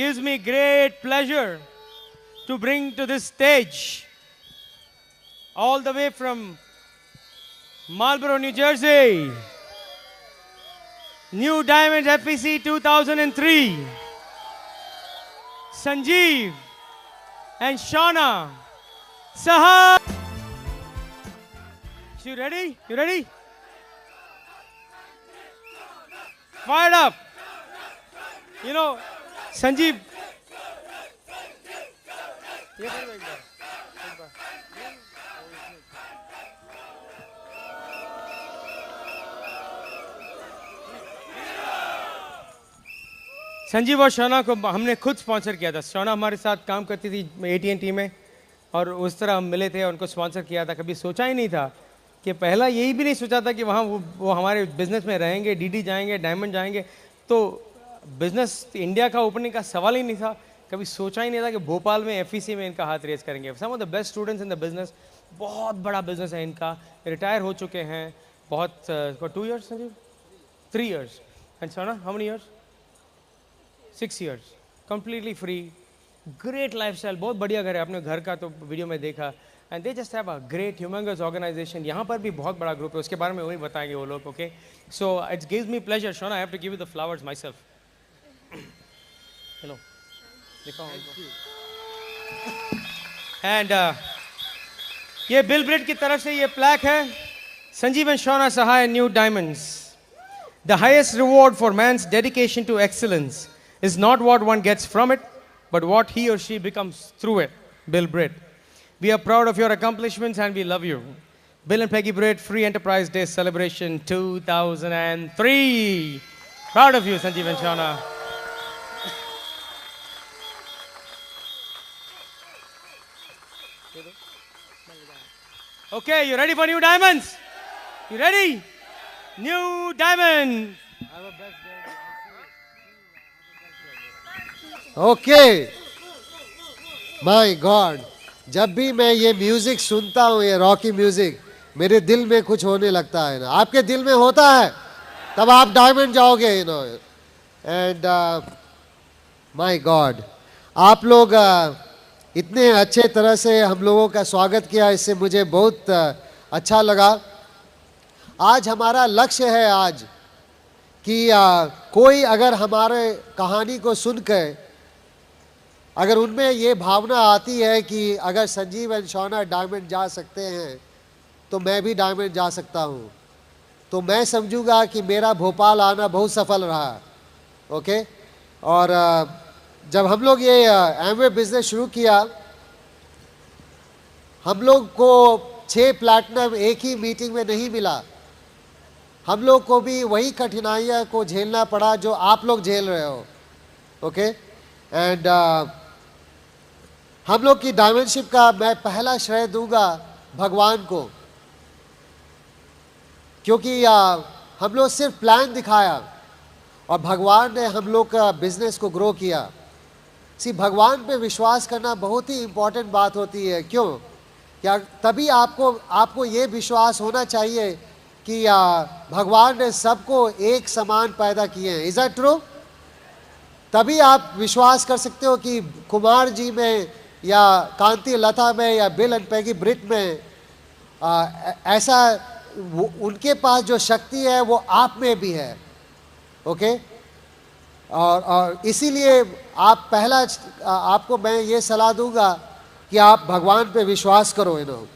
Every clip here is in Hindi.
gives me great pleasure to bring to this stage, all the way from Marlborough, New Jersey, New Diamonds FEC 2003, Sanjeev and Shauna Saha. You ready? You ready? Fired up. You know, Sanjeev. Sanjeev और शौना को हमने खुद स्पॉन्सर किया था। शौना हमारे साथ काम करती थी AT&T में और उस तरह हम मिले थे, उनको स्पॉन्सर किया था। कभी सोचा ही नहीं था कि पहला यही भी नहीं सोचा था कि वहाँ वो हमारे बिजनेस में रहेंगे, DD जाएंगे, डायमंड जाएंगे। तो बिजनेस इंडिया का ओपनिंग का सवाल ही नहीं था। कभी सोचा ही नहीं था कि भोपाल में FEC में इनका हाथ रेस करेंगे। Some of the best students in the business. बहुत बड़ा बिजनेस है इनका, रिटायर हो चुके हैं। बहुत 2 years Sanjeev, 3 years and Shauna how many years? 6 years, completely free, great lifestyle, बहुत बढ़िया घर है। आपने घर का तो वीडियो में देखा। And they just have a great humongous organisation. यहाँ पर भी बहुत बड़ा ग्रुप है, उसके बारे में वही बताएंगे वो लोग। Okay, so it's gives me pleasure Shauna, I have to give you the flowers myself. Hello, दिखाओ। एंड ये बिल ब्रिट की तरफ से ये प्लैक है, Sanjeev and Shauna Sahay new diamonds. The highest reward for man's dedication to excellence is not what one gets from it, but what he or she becomes through it. Bill Britt. We are proud of your accomplishments and we love you. Bill and Peggy Britt Free Enterprise Day Celebration 2003. Proud of you, Sanjeev and Shauna. Okay, you ready for new diamonds? You ready? New diamond. Okay, my God, जब भी मैं ये म्यूजिक सुनता हूँ, ये रॉकी म्यूजिक, मेरे दिल में कुछ होने लगता है ना। आपके दिल में होता है तब आप डायमंड जाओगे, you know. And my God, आप लोग इतने अच्छे तरह से हम लोगों का स्वागत किया, इससे मुझे बहुत अच्छा लगा। आज हमारा लक्ष्य है आज कि कोई अगर हमारे कहानी को सुनकर अगर उनमें ये भावना आती है कि अगर संजीव एंड शौना डायमंड जा सकते हैं तो मैं भी डायमंड जा सकता हूँ, तो मैं समझूंगा कि मेरा भोपाल आना बहुत सफल रहा। ओके, और जब हम लोग ये एमवे बिजनेस शुरू किया, हम लोग को 6 प्लैटिनम एक ही मीटिंग में नहीं मिला। हम लोग को भी वही कठिनाइयाँ को झेलना पड़ा जो आप लोग झेल रहे हो। ओके, एंड हम लोग की डायमंडशिप का मैं पहला श्रेय दूंगा भगवान को, क्योंकि हम लोग सिर्फ प्लान दिखाया और भगवान ने हम लोग का बिजनेस को ग्रो किया। भगवान पे विश्वास करना बहुत ही इम्पोर्टेंट बात होती है। क्यों? क्या तभी आपको ये विश्वास होना चाहिए कि भगवान ने सबको एक समान पैदा किए हैं। Is that true? तभी आप विश्वास कर सकते हो कि कुमार जी में या कांति लता में या बिल एंड पैगी ब्रिट में ऐसा उनके पास जो शक्ति है वो आप में भी है। ओके, और इसीलिए आप पहला आपको मैं ये सलाह दूंगा कि आप भगवान पे विश्वास करो।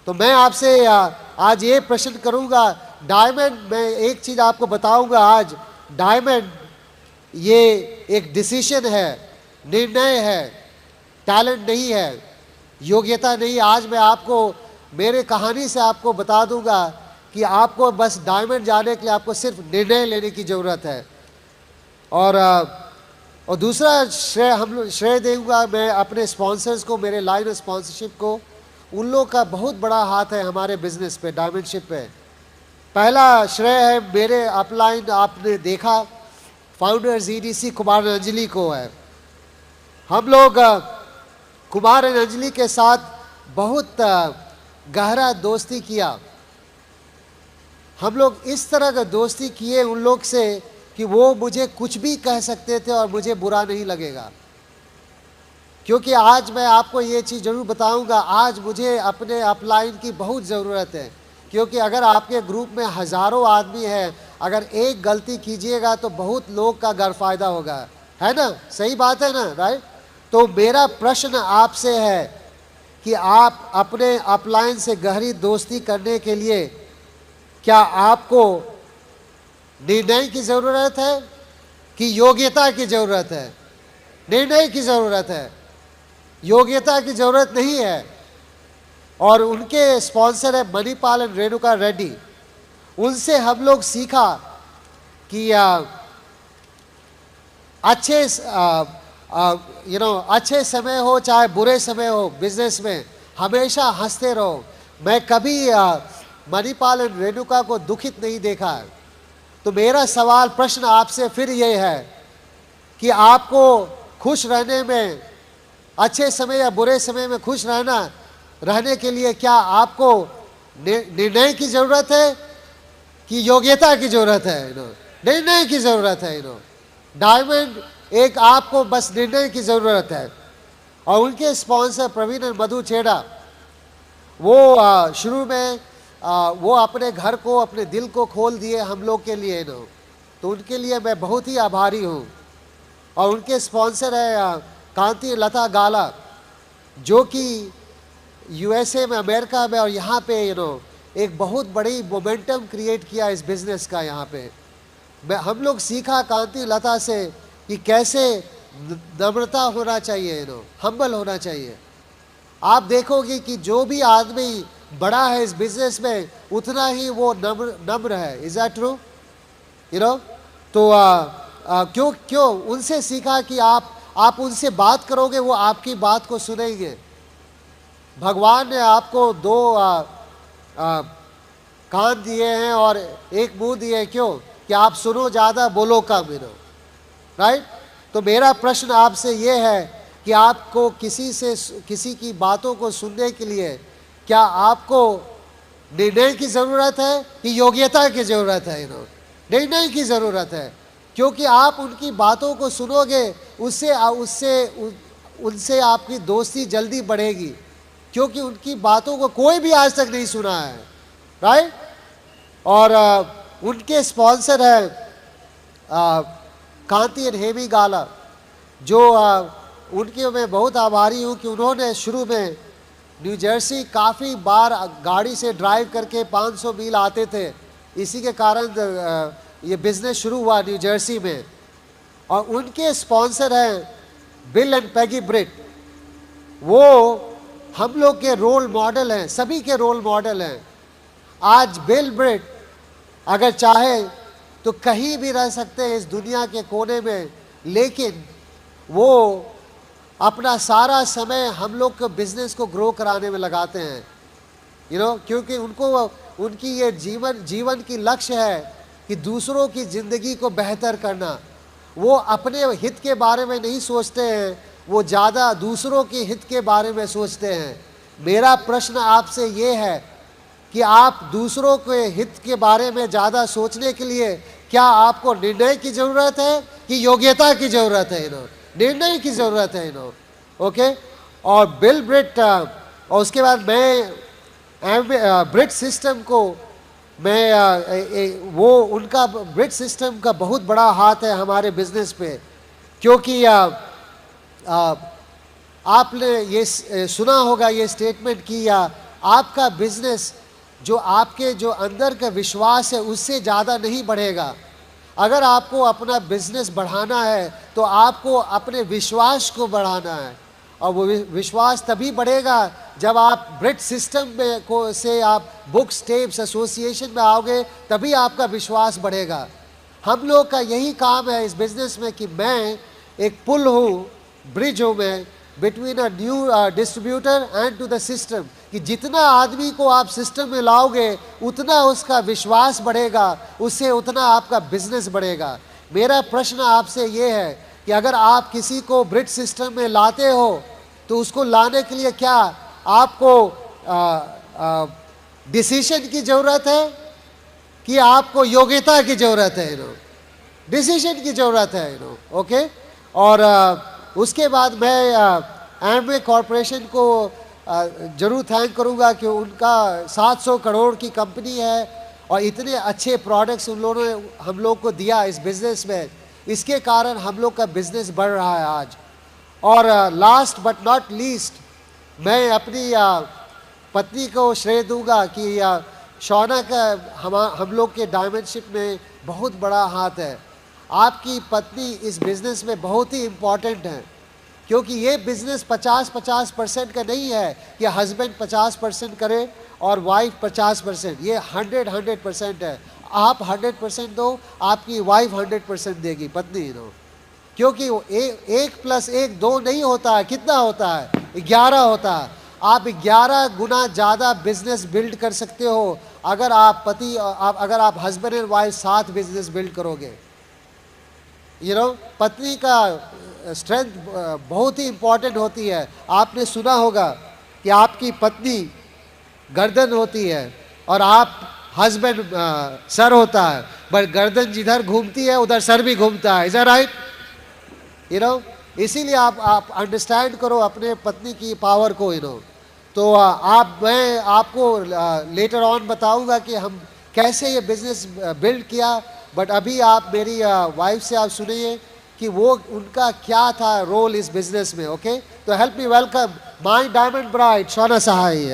तो मैं आपसे आज ये प्रश्न करूंगा, डायमंड, मैं एक चीज़ आपको बताऊंगा आज, डायमंड ये एक डिसीजन है, निर्णय है, टैलेंट नहीं है, योग्यता नहीं। आज मैं आपको मेरे कहानी से आपको बता दूंगा कि आपको बस डायमंड जाने के लिए आपको सिर्फ निर्णय लेने की ज़रूरत है। और दूसरा श्रेय दूंगा मैं अपने स्पॉन्सर्स को, मेरे लाइन स्पॉन्सरशिप को। उन लोग का बहुत बड़ा हाथ है हमारे बिजनेस पे, डायमंडशिप पे। पहला श्रेय है मेरे अपलाइन, आपने देखा, founder EDC Kumar and Anjali को है। हम लोग कुमार एंड अंजलि के साथ बहुत गहरा दोस्ती किया। हम लोग इस तरह का दोस्ती किए उन लोग से कि वो मुझे कुछ भी कह सकते थे और मुझे बुरा नहीं लगेगा, क्योंकि आज मैं आपको ये चीज़ ज़रूर बताऊंगा, आज मुझे अपने अपलाइन की बहुत ज़रूरत है। क्योंकि अगर आपके ग्रुप में हज़ारों आदमी हैं, अगर एक गलती कीजिएगा तो बहुत लोग का गैरफायदा होगा, है ना? सही बात है ना, राइट? तो मेरा प्रश्न आपसे है कि आप अपने अपलाइन से गहरी दोस्ती करने के लिए क्या आपको निर्णय की ज़रूरत है कि योग्यता की ज़रूरत है? निर्णय की ज़रूरत है, योग्यता की ज़रूरत नहीं है। और उनके स्पॉन्सर है मणिपाल एंड रेणुका रेड्डी। उनसे हम लोग सीखा कि अच्छे समय हो चाहे बुरे समय हो, बिजनेस में हमेशा हंसते रहो। मैं कभी मणिपाल एंड रेणुका को दुखित नहीं देखा है। तो मेरा सवाल प्रश्न आपसे फिर ये है कि आपको खुश रहने में, अच्छे समय या बुरे समय में खुश रहने के लिए क्या आपको निर्णय की ज़रूरत है कि योग्यता की ज़रूरत है? निर्णय की ज़रूरत है। डायमंड एक आपको बस निर्णय की ज़रूरत है। और उनके स्पॉन्सर प्रवीण और मधु चेड़ा, वो शुरू में वो अपने घर को, अपने दिल को खोल दिए हम लोग के लिए। तो उनके लिए मैं बहुत ही आभारी हूँ। और उनके स्पॉन्सर है कांति लता गाला, जो कि यूएसए में, अमेरिका में और यहाँ पे एक बहुत बड़ी मोमेंटम क्रिएट किया इस बिज़नेस का। यहाँ पे हम लोग सीखा कांति लता से कि कैसे नम्रता होना चाहिए, हम्बल होना चाहिए। आप देखोगे कि जो भी आदमी बड़ा है इस बिज़नेस में, उतना ही वो नम्र है। Is that true? तो क्यों उनसे सीखा कि आप उनसे बात करोगे, वो आपकी बात को सुनेंगे। भगवान ने आपको दो कान दिए हैं और एक मुंह दिए, क्यों? कि आप सुनो ज़्यादा, बोलो कम। राइट? तो मेरा प्रश्न आपसे ये है कि आपको किसी की बातों को सुनने के लिए क्या आपको निर्णय की ज़रूरत है कि योग्यता की ज़रूरत है? निर्णय की ज़रूरत है, क्योंकि आप उनकी बातों को सुनोगे, उनसे आपकी दोस्ती जल्दी बढ़ेगी, क्योंकि उनकी बातों को कोई भी आज तक नहीं सुना है। राइट? और उनके स्पॉन्सर है कांति एंड हेमी गाला, जो उनके मैं बहुत आभारी हूँ कि उन्होंने शुरू में न्यू जर्सी काफ़ी बार गाड़ी से ड्राइव करके 500 मील आते थे। इसी के कारण ये बिज़नेस शुरू हुआ न्यू जर्सी में। और उनके स्पॉन्सर हैं बिल एंड पैगी ब्रिट। वो हम लोग के रोल मॉडल हैं, सभी के रोल मॉडल हैं। आज बिल ब्रिट अगर चाहे तो कहीं भी रह सकते हैं इस दुनिया के कोने में, लेकिन वो अपना सारा समय हम लोग के बिज़नेस को ग्रो कराने में लगाते हैं। क्योंकि उनकी ये जीवन की लक्ष्य है कि दूसरों की ज़िंदगी को बेहतर करना। वो अपने हित के बारे में नहीं सोचते हैं, वो ज़्यादा दूसरों के हित के बारे में सोचते हैं। मेरा प्रश्न आपसे ये है कि आप दूसरों के हित के बारे में ज़्यादा सोचने के लिए क्या आपको निर्णय की ज़रूरत है कि योग्यता की ज़रूरत है? निर्णय की ज़रूरत है। ओके? और बिल ब्रिट, और उसके बाद मैं ब्रिट सिस्टम को वो उनका ब्रिट सिस्टम का बहुत बड़ा हाथ है हमारे बिजनेस पे, क्योंकि आपने ये सुना होगा ये स्टेटमेंट कि आपका बिजनेस जो आपके जो अंदर का विश्वास है उससे ज़्यादा नहीं बढ़ेगा। अगर आपको अपना बिजनेस बढ़ाना है तो आपको अपने विश्वास को बढ़ाना है, और वो विश्वास तभी बढ़ेगा जब आप ब्रिट सिस्टम में से आप बुक्स टेप्स एसोसिएशन में आओगे, तभी आपका विश्वास बढ़ेगा। हम लोग का यही काम है इस बिज़नेस में कि मैं एक पुल हूँ, ब्रिज हूँ मैं between a new distributor and to the system, कि जितना आदमी को आप सिस्टम में लाओगे उतना उसका विश्वास बढ़ेगा, उससे उतना आपका बिजनेस बढ़ेगा। मेरा प्रश्न आपसे ये है कि अगर आप किसी को ब्रिट सिस्टम में लाते हो तो उसको लाने के लिए क्या आपको डिसीजन की ज़रूरत है कि आपको योग्यता की ज़रूरत है? डिसीजन की ज़रूरत है, ओके। और उसके बाद मैं एमवे कॉरपोरेशन को जरूर थैंक करूँगा कि उनका 700 करोड़ की कंपनी है और इतने अच्छे प्रोडक्ट्स उन लोगों ने हम लोग को दिया इस बिज़नेस में, इसके कारण हम लोग का बिज़नेस बढ़ रहा है आज। और लास्ट बट नॉट लीस्ट, मैं अपनी पत्नी को श्रेय दूंगा कि शौना का हम लोग के डायमेंडशिप में बहुत बड़ा हाथ है। आपकी पत्नी इस बिज़नेस में बहुत ही इम्पॉर्टेंट है, क्योंकि ये बिज़नेस 50-50% का नहीं है कि हस्बैंड 50% करे और वाइफ 50%। ये 100% है। आप 100% दो, आपकी वाइफ 100% देगी, पत्नी दो। क्योंकि वो 1+1 2 नहीं होता है, कितना होता है? 11 होता है। आप 11 गुना ज़्यादा बिजनेस बिल्ड कर सकते हो अगर आप अगर आप हस्बैंड एंड वाइफ साथ बिजनेस बिल्ड करोगे। पत्नी का स्ट्रेंथ बहुत ही इंपॉर्टेंट होती है। आपने सुना होगा कि आपकी पत्नी गर्दन होती है और आप हस्बैंड सर होता है, बट गर्दन जिधर घूमती है उधर सर भी घूमता है। Is that right? इसीलिए आप अंडरस्टैंड करो अपने पत्नी की पावर को। तो मैं आपको लेटर ऑन बताऊंगा कि हम कैसे ये बिजनेस बिल्ड किया, बट अभी आप मेरी वाइफ से आप सुनिए कि वो उनका क्या था रोल इस बिजनेस में। ओके, तो help me welcome my diamond bride Shauna Sahay.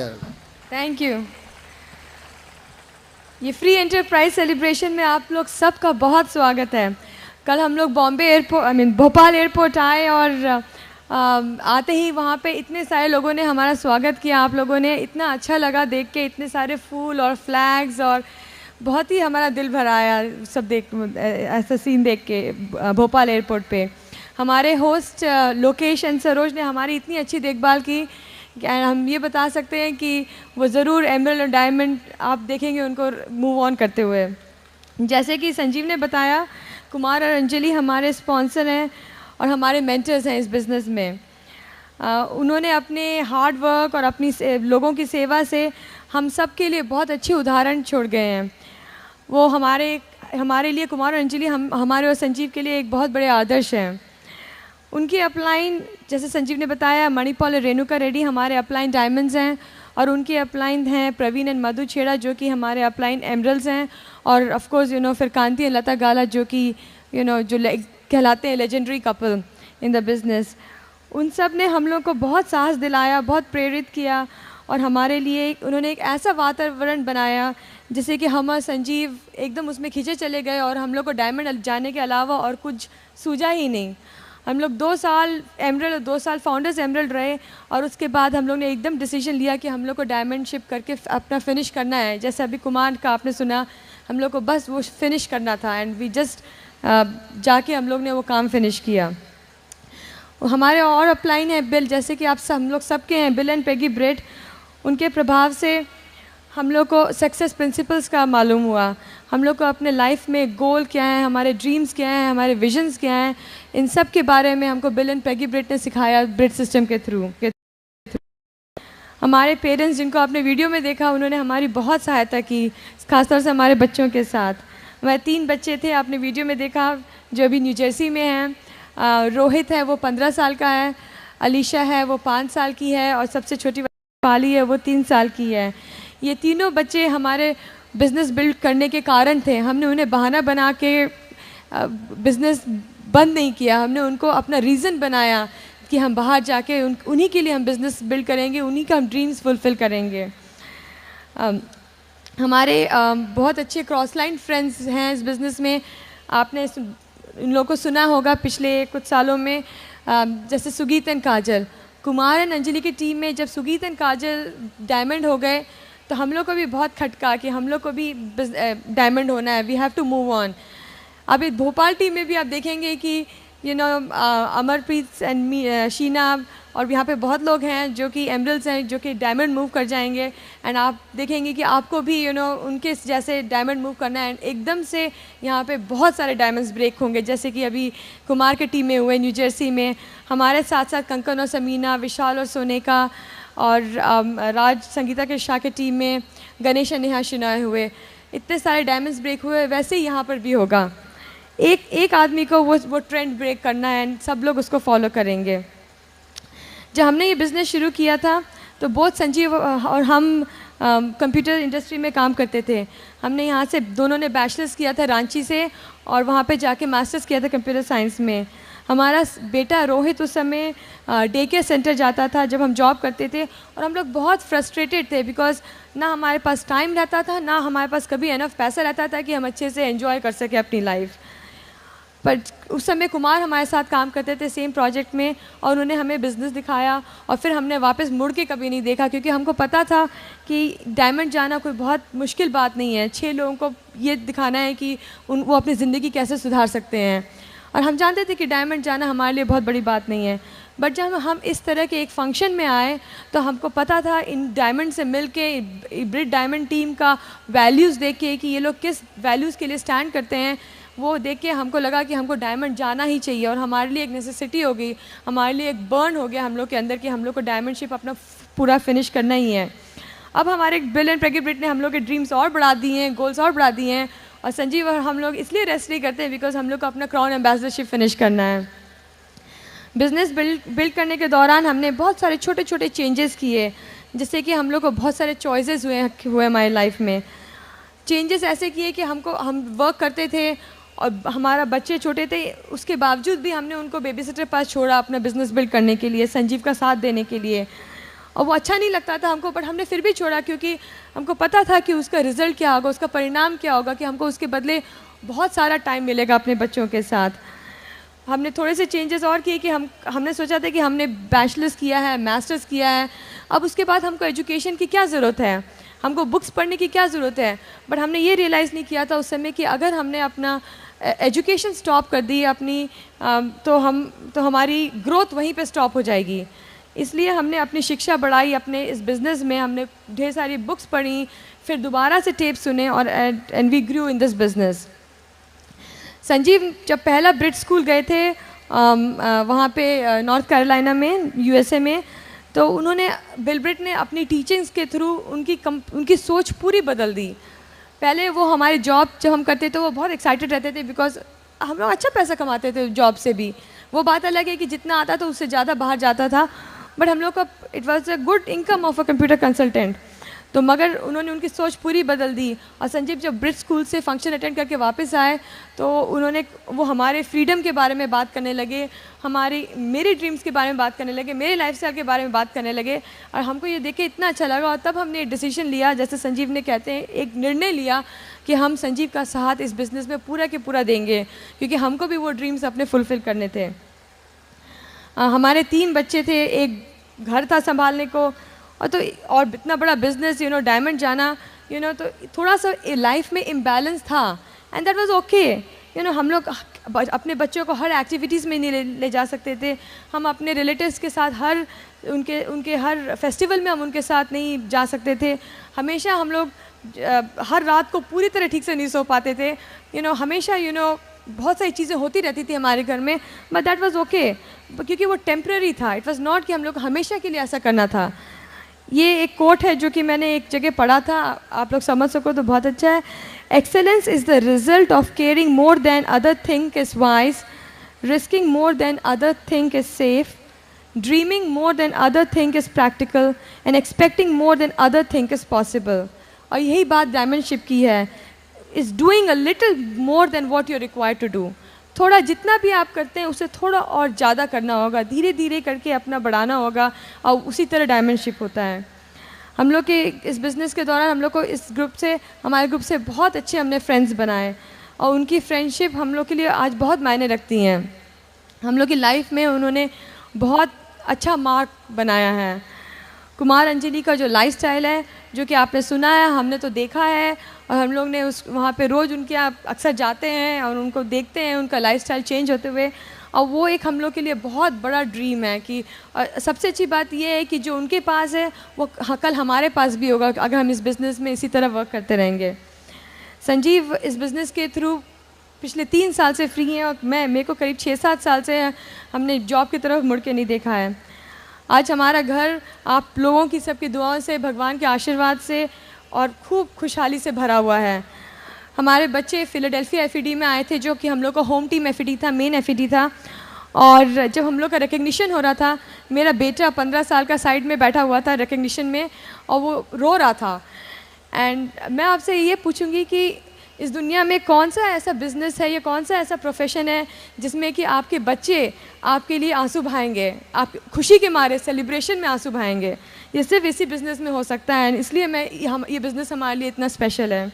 Thank you. ये फ्री एंटरप्राइज सेलिब्रेशन में आप लोग सबका बहुत स्वागत है। कल हम लोग बॉम्बे एयरपोर्ट भोपाल एयरपोर्ट आए और आते ही वहाँ पे इतने सारे लोगों ने हमारा स्वागत किया। आप लोगों ने, इतना अच्छा लगा देख के, इतने सारे फूल और फ्लैग्स, और बहुत ही हमारा दिल भर आया सब ऐसा सीन देख के भोपाल एयरपोर्ट पे। हमारे होस्ट लोकेश एंड सरोज ने हमारी इतनी अच्छी देखभाल की, हम ये बता सकते हैं कि वो ज़रूर एमरल्ड और डायमंड आप देखेंगे उनको मूव ऑन करते हुए। जैसे कि संजीव ने बताया, कुमार और अंजलि हमारे स्पॉन्सर हैं और हमारे मेंटर्स हैं इस बिज़नेस में। उन्होंने अपने हार्ड वर्क और अपनी लोगों की सेवा से हम सब के लिए बहुत अच्छे उदाहरण छोड़ गए हैं। वो हमारे लिए, कुमार और अंजलि हमारे और संजीव के लिए एक बहुत बड़े आदर्श हैं। उनकी अपलाइन, जैसे संजीव ने बताया, मणिपाल और रेणुका रेड्डी हमारे अपलाइन डायमंड्स हैं, और उनके अपलाइन हैं प्रवीण एंड मधु छेड़ा जो कि हमारे अपलाइन एमरल्ड्स हैं, और ऑफ कोर्स फिर कांति एंड लता गाला जो कि जो कहलाते हैं legendary couple in the business. उन सब ने हम लोग को बहुत साहस दिलाया, बहुत प्रेरित किया, और हमारे लिए उन्होंने एक ऐसा वातावरण बनाया जिससे कि हम और संजीव एकदम उसमें खींचे चले गए, और हम लोग को डायमंड जाने के अलावा और कुछ सूझा ही नहीं। हम लोग 2 साल एमरल्ड और 2 साल फाउंडर्स एमरल्ड रहे, और उसके बाद हम लोग ने एकदम डिसीजन लिया कि हम लोग को डायमंडशिप करके अपना फिनिश करना है। जैसे अभी कुमार का आपने सुना, हम लोग को बस वो फिनिश करना था, एंड वी जस्ट जाके हम लोग ने वो काम फिनिश किया। हमारे और अपलाइन है बिल, जैसे कि हम लोग सबके हैं, बिल एंड पेगी ब्रेड। उनके प्रभाव से हम लोग को सक्सेस प्रिंसिपल्स का मालूम हुआ। हम लोग को अपने लाइफ में गोल क्या है, हमारे ड्रीम्स क्या हैं, हमारे विजन्स क्या हैं, इन सब के बारे में हमको बिल एंड पेगी ब्रेड ने सिखाया ब्रेड सिस्टम के थ्रू। हमारे पेरेंट्स, जिनको आपने वीडियो में देखा, उन्होंने हमारी बहुत सहायता की, खासतौर से हमारे बच्चों के साथ। हमारे 3 बच्चे थे, आपने वीडियो में देखा, जो अभी न्यू जर्सी में हैं। रोहित है, वो 15 साल का है, अलीशा है, वो 5 साल की है, और सबसे छोटी पाली है, वो 3 साल की है। ये तीनों बच्चे हमारे बिज़नेस बिल्ड करने के कारण थे। हमने उन्हें बहाना बना के बिज़नेस बंद नहीं किया, हमने उनको अपना रीज़न बनाया कि हम बाहर जाके उन्हीं के लिए हम बिज़नेस बिल्ड करेंगे, उन्हीं का हम ड्रीम्स फुलफ़िल करेंगे। हमारे बहुत अच्छे क्रॉस लाइन फ्रेंड्स हैं इस बिज़नेस में। आपने इन लोगों को सुना होगा पिछले कुछ सालों में, जैसे सुगीत एंड काजल। कुमार एंड अंजलि की टीम में जब सुगीत एंड काजल डायमंड हो गए, तो हम लोग को भी बहुत खटका कि हम लोग को भी डायमंड होना है, we have to move on. अभी भोपाल टीम में भी आप देखेंगे कि अमरप्रीत एंड शीना, और यहाँ पे बहुत लोग हैं जो कि एमरल्ड्स हैं, जो कि डायमंड मूव कर जाएंगे, एंड आप देखेंगे कि आपको भी उनके जैसे डायमंड मूव करना है। एकदम से यहाँ पे बहुत सारे डायमंड्स ब्रेक होंगे, जैसे कि अभी कुमार के टीम में हुए न्यू जर्सी में। हमारे साथ साथ कंकन और समीना, विशाल और सोनेका, और राज संगीता के शाह के टीम में गणेश और नेहा शिनाय हुए। इतने सारे डायमंड्स ब्रेक हुए, वैसे ही यहाँ पर भी होगा। एक एक आदमी को वो ट्रेंड ब्रेक करना है एंड सब लोग उसको फॉलो करेंगे। जब हमने ये बिज़नेस शुरू किया था तो बहुत संजीव और हम कंप्यूटर इंडस्ट्री में काम करते थे। हमने यहाँ से दोनों ने बैचलर्स किया था रांची से और वहाँ पे जाके मास्टर्स किया था कंप्यूटर साइंस में। हमारा बेटा रोहित उस समय डे केयर सेंटर जाता था जब हम जॉब करते थे, और हम लोग बहुत फ्रस्ट्रेटेड थे बिकॉज ना हमारे पास टाइम रहता था, ना हमारे पास कभी इनफ पैसा रहता था कि हम अच्छे से एंजॉय कर सकें अपनी लाइफ। पर उस समय कुमार हमारे साथ काम करते थे सेम प्रोजेक्ट में, और उन्होंने हमें बिज़नेस दिखाया और फिर हमने वापस मुड़ के कभी नहीं देखा, क्योंकि हमको पता था कि डायमंड जाना कोई बहुत मुश्किल बात नहीं है। 6 लोगों को ये दिखाना है कि वो अपनी ज़िंदगी कैसे सुधार सकते हैं, और हम जानते थे कि डायमंड जाना हमारे लिए बहुत बड़ी बात नहीं है। बट जब हम इस तरह के एक फंक्शन में आए तो हमको पता था इन डायमंड से मिल के ब्रिट डायमंड टीम का वैल्यूज़ देख के कि ये लोग किस वैल्यूज़ के लिए स्टैंड करते हैं, वो देख के हमको लगा कि हमको डायमंड जाना ही चाहिए, और हमारे लिए एक नेसेसिटी हो गई, हमारे लिए एक बर्न हो गया हम लोग के अंदर कि हम लोग को डायमंडशिप अपना पूरा फिनिश करना ही है। अब हमारे बिल एंड प्रेगी ब्रिट ने हम लोग के ड्रीम्स और बढ़ा दिए हैं, गोल्स और बढ़ा दिए हैं, और संजीव और हम लोग इसलिए रेस्ट नहीं करते हैं बिकॉज हम लोग को अपना क्राउन एम्बेसडरशिप फिनिश करना है। बिज़नेस बिल्ड करने के दौरान हमने बहुत सारे छोटे छोटे चेंजेस किए, जिससे कि हम लोग को बहुत सारे चॉइसेस हुए हमारी लाइफ में। चेंजेस ऐसे किए कि हम वर्क करते थे और हमारा बच्चे छोटे थे, उसके बावजूद भी हमने उनको बेबीसिटर पास छोड़ा अपना बिज़नेस बिल्ड करने के लिए, संजीव का साथ देने के लिए। और वो अच्छा नहीं लगता था हमको, बट हमने फिर भी छोड़ा क्योंकि हमको पता था कि उसका रिज़ल्ट क्या होगा, उसका परिणाम क्या होगा, कि हमको उसके बदले बहुत सारा टाइम मिलेगा अपने बच्चों के साथ। हमने थोड़े से चेंजेस और किए कि हमने सोचा था कि हमने बैचलर्स किया है, मास्टर्स किया है, अब उसके बाद हमको एजुकेशन की क्या ज़रूरत है, हमको बुक्स पढ़ने की क्या ज़रूरत है। बट हमने ये रियलाइज़ नहीं किया था उस समय कि अगर हमने अपना एजुकेशन स्टॉप कर दी अपनी, तो हमारी ग्रोथ वहीं पे स्टॉप हो जाएगी। इसलिए हमने अपनी शिक्षा बढ़ाई, अपने इस बिज़नेस में हमने ढेर सारी बुक्स पढ़ी, फिर दोबारा से टेप सुने, और and we grew in this business. Sanjeev जब पहला ब्रिट स्कूल गए थे वहाँ पे नॉर्थ कैरोलिना में यूएसए में, तो उन्होंने बिल ब्रिट ने अपनी टीचिंग्स के थ्रू उनकी सोच पूरी बदल दी। पहले वो हमारी जॉब जब हम करते थे वो बहुत एक्साइटेड रहते थे बिकॉज हम लोग अच्छा पैसा कमाते थे जॉब से भी, वो बात अलग है कि जितना आता था उससे ज़्यादा बाहर जाता था, बट हम लोग का it was a good income of a computer consultant. तो मगर उन्होंने उनकी सोच पूरी बदल दी, और संजीव जब ब्रिट स्कूल से फंक्शन अटेंड करके वापस आए तो वो हमारे फ्रीडम के बारे में बात करने लगे, मेरे ड्रीम्स के बारे में बात करने लगे, मेरे लाइफस्टाइल के बारे में बात करने लगे, और हमको ये देख के इतना अच्छा लगा। और तब हमने एक डिसीजन लिया, जैसे संजीव ने कहते हैं, एक निर्णय लिया कि हम संजीव का साथ इस बिज़नेस में पूरा के पूरा देंगे, क्योंकि हमको भी वो ड्रीम्स अपने फुलफ़िल करने थे। हमारे 3 बच्चे थे, एक घर था संभालने को, और इतना बड़ा बिजनेस डायमंड जाना तो थोड़ा सा लाइफ में इम्बैलेंस था, एंड दैट वाज ओके। हम लोग अपने बच्चों को हर एक्टिविटीज़ में नहीं ले जा सकते थे, हम अपने रिलेटिव्स के साथ उनके हर फेस्टिवल में हम उनके साथ नहीं जा सकते थे, हमेशा हम लोग हर रात को पूरी तरह ठीक से नहीं सो पाते थे, हमेशा बहुत सारी चीज़ें होती रहती थी हमारे घर में, बट दैट वाज ओके, क्योंकि वो टेम्प्रेरी था। इट वाज नॉट कि हम लोग हमेशा के लिए ऐसा करना था। ये एक कोट है जो कि मैंने एक जगह पढ़ा था, आप लोग समझ सको तो बहुत अच्छा है। Excellence is the result of caring more than other think is wise, risking more than other think is safe, dreaming more than other think is practical, and expecting more than other think is possible. और यही बात डायमंडशिप की है, is doing a little more than what you required to do. थोड़ा जितना भी आप करते हैं उससे थोड़ा और ज़्यादा करना होगा, धीरे धीरे करके अपना बढ़ाना होगा, और उसी तरह डायमंडशिप होता है। हम लोग के इस बिज़नेस के दौरान हम लोग को हमारे ग्रुप से बहुत अच्छे हमने फ्रेंड्स बनाए, और उनकी फ्रेंडशिप हम लोग के लिए आज बहुत मायने रखती हैं। हम लोग की लाइफ में उन्होंने बहुत अच्छा मार्क बनाया है। कुमार अंजलि का जो लाइफस्टाइल है, जो कि आपने सुना है, हमने तो देखा है, और हम लोग ने वहाँ पे रोज़ उनके यहाँ अक्सर जाते हैं और उनको देखते हैं उनका लाइफस्टाइल चेंज होते हुए, और वो एक हम लोग के लिए बहुत बड़ा ड्रीम है कि सबसे अच्छी बात ये है कि जो उनके पास है वो कल हमारे पास भी होगा अगर हम इस बिज़नेस में इसी तरह वर्क करते रहेंगे। संजीव इस बिज़नेस के थ्रू पिछले 3 साल से फ्री हैं, और मेरे को करीब 6-7 साल से हमने जॉब की तरफ मुड़ के नहीं देखा है। आज हमारा घर आप लोगों की सबकी दुआओं से, भगवान के आशीर्वाद से और खूब खुशहाली से भरा हुआ है। हमारे बच्चे फिलाडेल्फिया एफईडी में आए थे, जो कि हम लोग का होम टीम एफईडी था, मेन एफईडी था। और जब हम लोग का रिकग्निशन हो रहा था, मेरा बेटा 15 साल का साइड में बैठा हुआ था रिकग्निशन में, और वो रो रहा था। एंड मैं आपसे ये पूछूंगी कि इस दुनिया में कौन सा ऐसा बिज़नेस है या कौन सा ऐसा प्रोफेशन है जिसमें कि आपके बच्चे आपके लिए आंसू बहाएंगे, आप खुशी के मारे सेलिब्रेशन में आंसू बहाएंगे। ये सिर्फ इसी बिज़नेस में हो सकता है, इसलिए ये बिज़नेस हमारे लिए इतना स्पेशल है।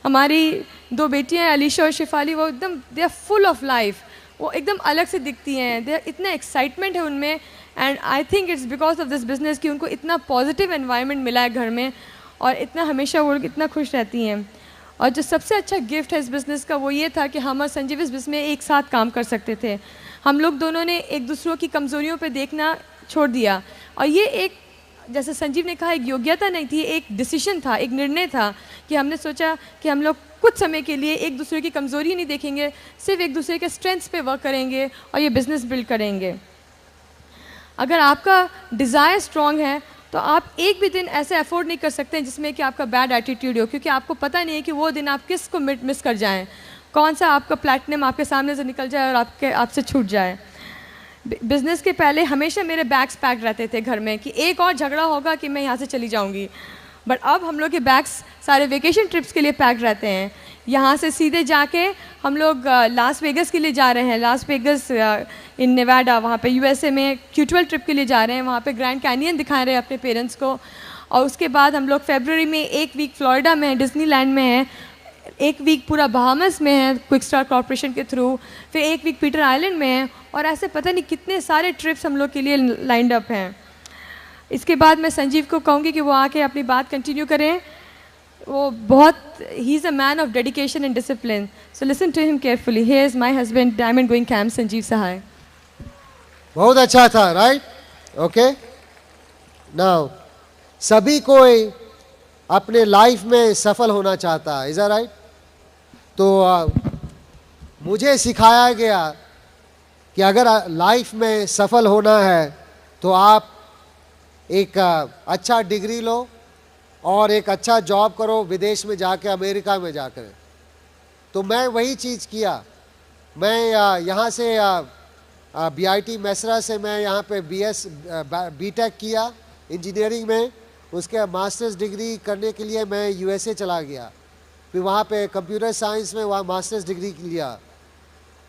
हमारी 2 बेटियां अलीशा और शिफाली, वो एकदम they are full of life, वो एकदम अलग से दिखती हैं, दे इतना एक्साइटमेंट है उनमें। And I think it's because of this business कि उनको इतना पॉजिटिव एनवायरनमेंट मिला है घर में, और इतना हमेशा वो इतना खुश रहती हैं। और जो सबसे अच्छा गिफ्ट है इस बिज़नेस का वो ये था कि हम और संजीव इस बिज़नेस में एक साथ काम कर सकते थे। हम लोग दोनों ने एक दूसरों की कमज़ोरियों पे देखना छोड़ दिया, और ये एक, जैसे संजीव ने कहा, एक योग्यता नहीं थी, एक डिसीजन था, एक निर्णय था कि हमने सोचा कि हम लोग कुछ समय के लिए एक दूसरे की कमज़ोरी नहीं देखेंगे, सिर्फ एक दूसरे के स्ट्रेंथ्स पे वर्क करेंगे और ये बिज़नेस बिल्ड करेंगे। अगर आपका डिज़ायर स्ट्रॉन्ग है तो आप एक भी दिन ऐसे अफोर्ड नहीं कर सकते जिसमें कि आपका बैड एटीट्यूड हो, क्योंकि आपको पता नहीं है कि वो दिन आप किसको मिस कर जाएं, कौन सा आपका प्लैटिनम आपके सामने से निकल जाए और आपसे छूट जाए। बिज़नेस के पहले हमेशा मेरे बैग्स पैक रहते थे घर में कि एक और झगड़ा होगा कि मैं यहाँ से चली जाऊँगी, बट अब हम लोग के बैग्स सारे वेकेशन ट्रिप्स के लिए पैक रहते हैं। यहाँ से सीधे जाके हम लोग लास वेगस के लिए जा रहे हैं, लास वेगस इन नेवाडा, वहाँ पे यूएसए में Q12 ट्रिप के लिए जा रहे हैं, वहाँ पे ग्रैंड कैनियन दिखा रहे हैं अपने पेरेंट्स को। और उसके बाद हम लोग फरवरी में 1 वीक फ्लोरिडा में है, डिज्नीलैंड में है, 1 वीक पूरा बहामस में है क्विक स्टार कॉर्पोरेशन के थ्रू, फिर 1 वीक पीटर आइलैंड में है, और ऐसे पता नहीं कितने सारे ट्रिप्स हम लोग के लिए लाइंड अप हैं। इसके बाद मैं संजीव को कहूँगी कि वो आके अपनी बात कंटिन्यू करें। वो बहुत, he is a man of dedication and discipline, so listen to him carefully. He is my husband, diamond going camp, Sanjeev Sahay. बहुत अच्छा था, राइट? ओके, नाउ सभी कोई अपने लाइफ में सफल होना चाहता है, इज दैट राइट? तो मुझे सिखाया गया कि अगर लाइफ में सफल होना है तो आप एक अच्छा डिग्री लो और एक अच्छा जॉब करो विदेश में जाके, अमेरिका में जाकर। तो मैं वही चीज़ किया। मैं यहाँ से BIT मैसरा से मैं यहाँ पे BTech किया इंजीनियरिंग में, उसके मास्टर्स डिग्री करने के लिए मैं USA चला गया, फिर वहाँ पे कंप्यूटर साइंस में वहाँ मास्टर्स डिग्री लिया।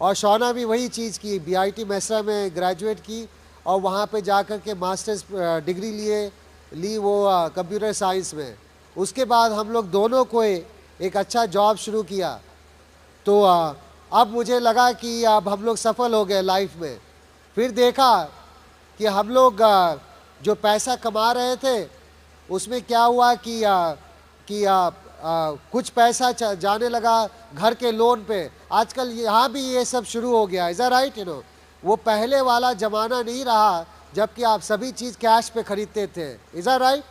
और शौना भी वही चीज़ की, BIT मैसरा में ग्रेजुएट की और वहाँ पे जाकर के मास्टर्स डिग्री ली वो कंप्यूटर साइंस में। उसके बाद हम लोग दोनों को एक अच्छा जॉब शुरू किया। तो अब मुझे लगा कि अब हम लोग सफल हो गए लाइफ में। फिर देखा कि हम लोग जो पैसा कमा रहे थे उसमें क्या हुआ कि कुछ पैसा जाने लगा घर के लोन पे। आजकल यहाँ भी ये सब शुरू हो गया, is that right? You know, वो पहले वाला ज़माना नहीं रहा जबकि आप सभी चीज़ कैश पे ख़रीदते थे, is that right?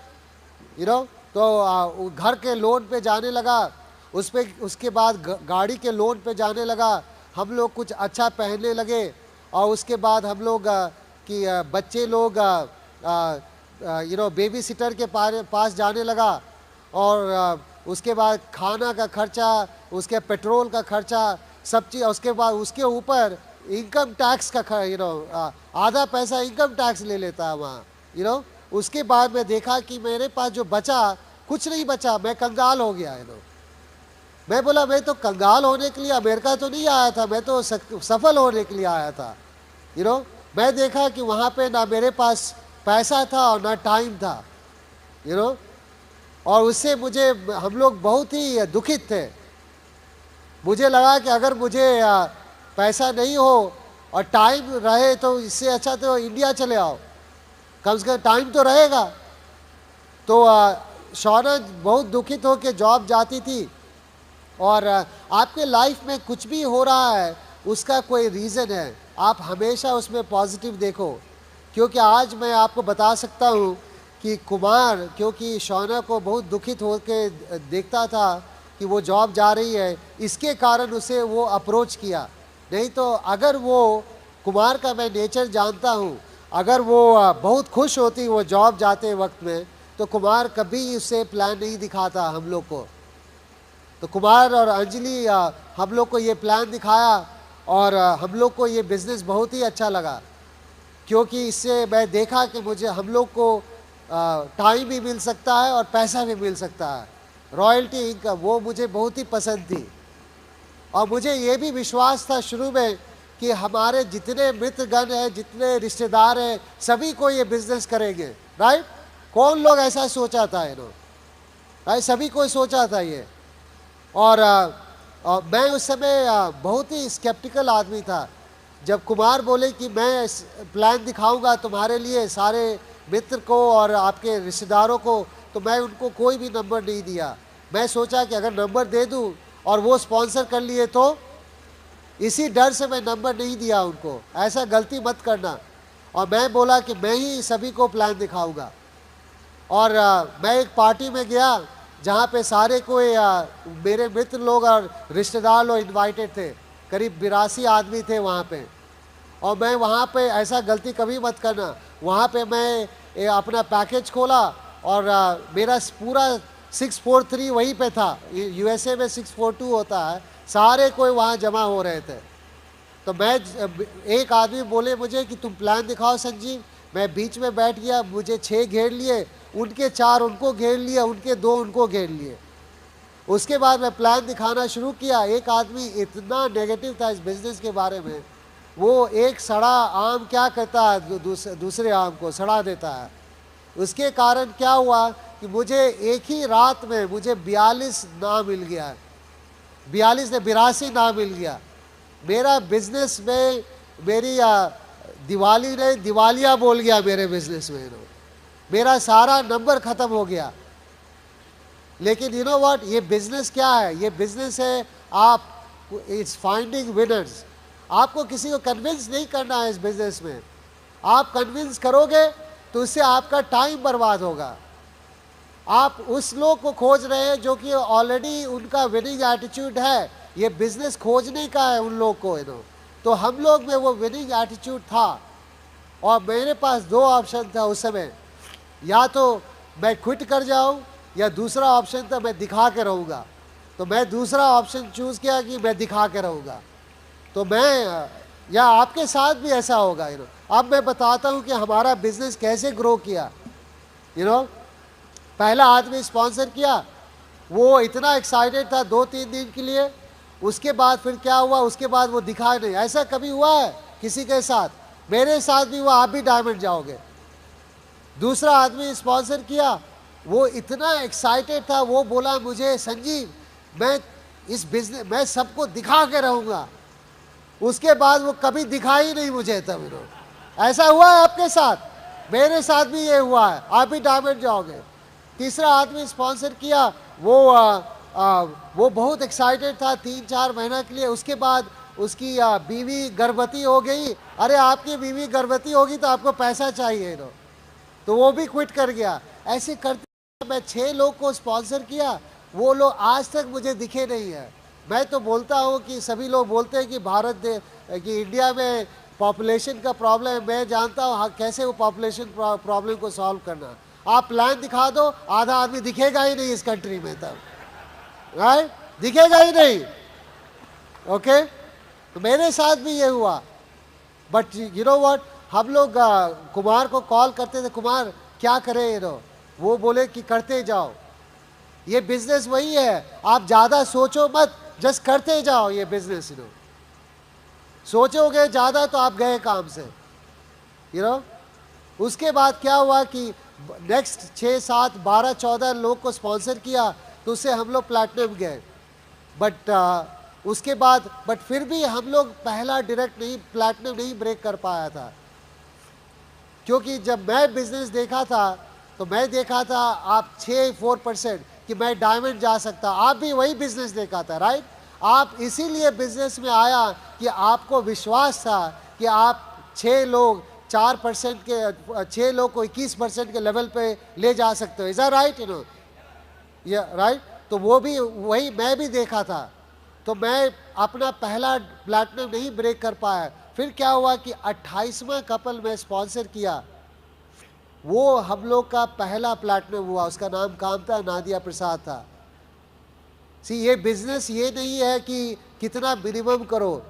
You know, तो घर के लोन पे जाने लगा, उसके बाद गाड़ी के लोन पे जाने लगा, हम लोग कुछ अच्छा पहनने लगे, और उसके बाद हम लोग कि बच्चे लोग यू नो बेबी सिटर के पास जाने लगा, और उसके बाद खाना का खर्चा, उसके पेट्रोल का खर्चा, सब चीज़। उसके बाद उसके ऊपर इनकम टैक्स का यू नो आधा पैसा इनकम टैक्स ले लेता है वहाँ, यू नो। उसके बाद मैं देखा कि मेरे पास जो बचा कुछ नहीं बचा, मैं कंगाल हो गया, यू नो। मैं बोला मैं तो कंगाल होने के लिए अमेरिका तो नहीं आया था, मैं तो सफल होने के लिए आया था, यू नो। मैं देखा कि वहाँ पे ना मेरे पास पैसा था और ना टाइम था, यू नो, और उससे मुझे हम लोग बहुत ही दुखित थे। मुझे लगा कि अगर मुझे पैसा नहीं हो और टाइम रहे तो इससे अच्छा तो इंडिया चले आओ, कम से कम टाइम तो रहेगा। तो शौना बहुत दुखित हो के जॉब जाती थी। और आपके लाइफ में कुछ भी हो रहा है उसका कोई रीज़न है, आप हमेशा उसमें पॉजिटिव देखो। क्योंकि आज मैं आपको बता सकता हूँ कि कुमार, क्योंकि शौना को बहुत दुखित हो के देखता था कि वो जॉब जा रही है, इसके कारण उसे वो अप्रोच किया। नहीं तो अगर वो, कुमार का मैं नेचर जानता हूँ, अगर वो बहुत खुश होती वो जॉब जाते वक्त में, तो कुमार कभी उससे प्लान नहीं दिखाता हम लोग को। तो कुमार और अंजलि हम लोग को ये प्लान दिखाया और हम लोग को ये बिज़नेस बहुत ही अच्छा लगा, क्योंकि इससे मैं देखा कि मुझे हम लोग को टाइम भी मिल सकता है और पैसा भी मिल सकता है। रॉयल्टी इनकम वो मुझे बहुत ही पसंद थी और मुझे ये भी विश्वास था शुरू में कि हमारे जितने मित्रगण हैं, जितने रिश्तेदार हैं, सभी को ये बिज़नेस करेंगे। राइट? कौन लोग ऐसा सोचा था इन्होंने? राइट? सभी को सोचा था ये। और मैं उस समय बहुत ही स्केप्टिकल आदमी था। जब कुमार बोले कि मैं प्लान दिखाऊंगा तुम्हारे लिए सारे मित्र को और आपके रिश्तेदारों को, तो मैं उनको कोई भी नंबर नहीं दिया। मैं सोचा कि अगर नंबर दे दूं और वो स्पॉन्सर कर लिए तो, इसी डर से मैं नंबर नहीं दिया उनको। ऐसा गलती मत करना। और मैं बोला कि मैं ही सभी को प्लान दिखाऊंगा। और मैं एक पार्टी में गया जहाँ पे सारे कोई मेरे मित्र लोग और रिश्तेदार लोग इनवाइटेड थे। करीब 82 आदमी थे वहाँ पे। और मैं वहाँ पे, ऐसा गलती कभी मत करना, वहाँ पे मैं अपना पैकेज खोला और मेरा पूरा 643 वहीं पे था। यूएसए में 642 होता है। सारे कोई वहाँ जमा हो रहे थे। तो मैं, एक आदमी बोले मुझे कि तुम प्लान दिखाओ संजीव। मैं बीच में बैठ गया, मुझे 6 घेर लिए, उनके 4 उनको घेर लिया, उनके 2 उनको घेर लिए। उसके बाद मैं प्लान दिखाना शुरू किया। एक आदमी इतना नेगेटिव था इस बिज़नेस के बारे में, वो एक सड़ा आम क्या करता है, दूसरे आम को सड़ा देता है। उसके कारण क्या हुआ कि मुझे एक ही रात में मुझे 42 नाम मिल गया, 82 नाम मिल गया। मेरा बिजनेस में मेरी दिवाली ने दिवालिया बोल गया मेरे बिजनेस में। मेरा सारा नंबर ख़त्म हो गया। लेकिन यू नो व्हाट, ये बिजनेस क्या है? ये बिजनेस है आप, इट्स फाइंडिंग विनर्स। आपको किसी को कन्विंस नहीं करना है इस बिजनेस में। आप कन्विंस करोगे तो उससे आपका टाइम बर्बाद होगा। आप उस लोग को खोज रहे हैं जो कि ऑलरेडी उनका विनिंग एटीट्यूड है। ये बिजनेस खोजने का है उन लोग को। तो हम लोग में वो विनिंग एटीट्यूड था और मेरे पास 2 ऑप्शन था उस समय, या तो मैं क्विट कर जाऊं या दूसरा ऑप्शन था मैं दिखा के रहूँगा। तो मैं दूसरा ऑप्शन चूज़ किया कि मैं दिखा के रहूँगा। तो मैं, या आपके साथ भी ऐसा होगा। अब मैं बताता हूँ कि हमारा बिजनेस कैसे ग्रो किया। पहला आदमी स्पॉन्सर किया, वो इतना एक्साइटेड था 2-3 दिन के लिए। उसके बाद फिर क्या हुआ, उसके बाद वो दिखा नहीं। ऐसा कभी हुआ है किसी के साथ? मेरे साथ भी हुआ, आप भी डायमंड जाओगे। दूसरा आदमी स्पॉन्सर किया, वो इतना एक्साइटेड था, वो बोला मुझे संजीव मैं इस बिजनेस मैं सबको दिखा के रहूँगा। उसके बाद वो कभी दिखा ही नहीं मुझे तब। ऐसा हुआ है आपके साथ? मेरे साथ भी ये हुआ है, आप भी डायमंड जाओगे। तीसरा आदमी स्पॉन्सर किया, वो बहुत एक्साइटेड था 3-4 महीना के लिए। उसके बाद उसकी बीवी गर्भवती हो गई। अरे आपकी बीवी गर्भवती होगी तो आपको पैसा चाहिए, तो वो भी क्विट कर गया। ऐसे करते मैं 6 लोग को स्पॉन्सर किया, वो लोग आज तक मुझे दिखे नहीं है। मैं तो बोलता हूँ कि सभी लोग बोलते हैं कि कि इंडिया में पॉपुलेशन का प्रॉब्लम है। मैं जानता हूँ कैसे वो पॉपुलेशन प्रॉब्लम को सॉल्व करना। आप प्लान दिखा दो, आधा आदमी दिखेगा ही नहीं इस कंट्री में तब। राइट? दिखेगा ही नहीं। ओके? तो मेरे साथ भी ये हुआ। बट यू नो व्हाट, हम लोग कुमार को कॉल करते थे, कुमार क्या करें? वो बोले कि करते जाओ, ये बिजनेस वही है, आप ज़्यादा सोचो मत, जस्ट करते जाओ ये बिजनेस। सोचोगे ज़्यादा तो आप गए काम से। उसके बाद क्या हुआ कि नेक्स्ट 6, 7, 12, 14 लोग को स्पॉन्सर किया, तो उससे हम लोग प्लैटिनम गए। बट उसके बाद फिर भी हम लोग पहला डायरेक्ट नहीं, प्लैटिनम नहीं ब्रेक कर पाया था। क्योंकि जब मैं बिजनेस देखा था तो मैं देखा था आप 6-4% कि मैं डायमंड जा सकता। आप भी वही बिजनेस देखा था, राइट? आप इसीलिए बिजनेस में आया कि आपको विश्वास था कि आप 6 लोग 4% के 6 लोग को 21% के लेवल पे ले जा सकते हो। Is that right? ये राइट? तो वो भी वही मैं भी देखा था। तो मैं अपना पहला प्लैटिनम नहीं ब्रेक कर पाया। फिर क्या हुआ कि 28वां कपल में स्पॉन्सर किया, वो हम लोग का पहला प्लैटिनम हुआ। उसका नाम कामता नादिया प्रसाद था। सी ये बिजनेस ये नहीं है कि कितना मिनिमम करो,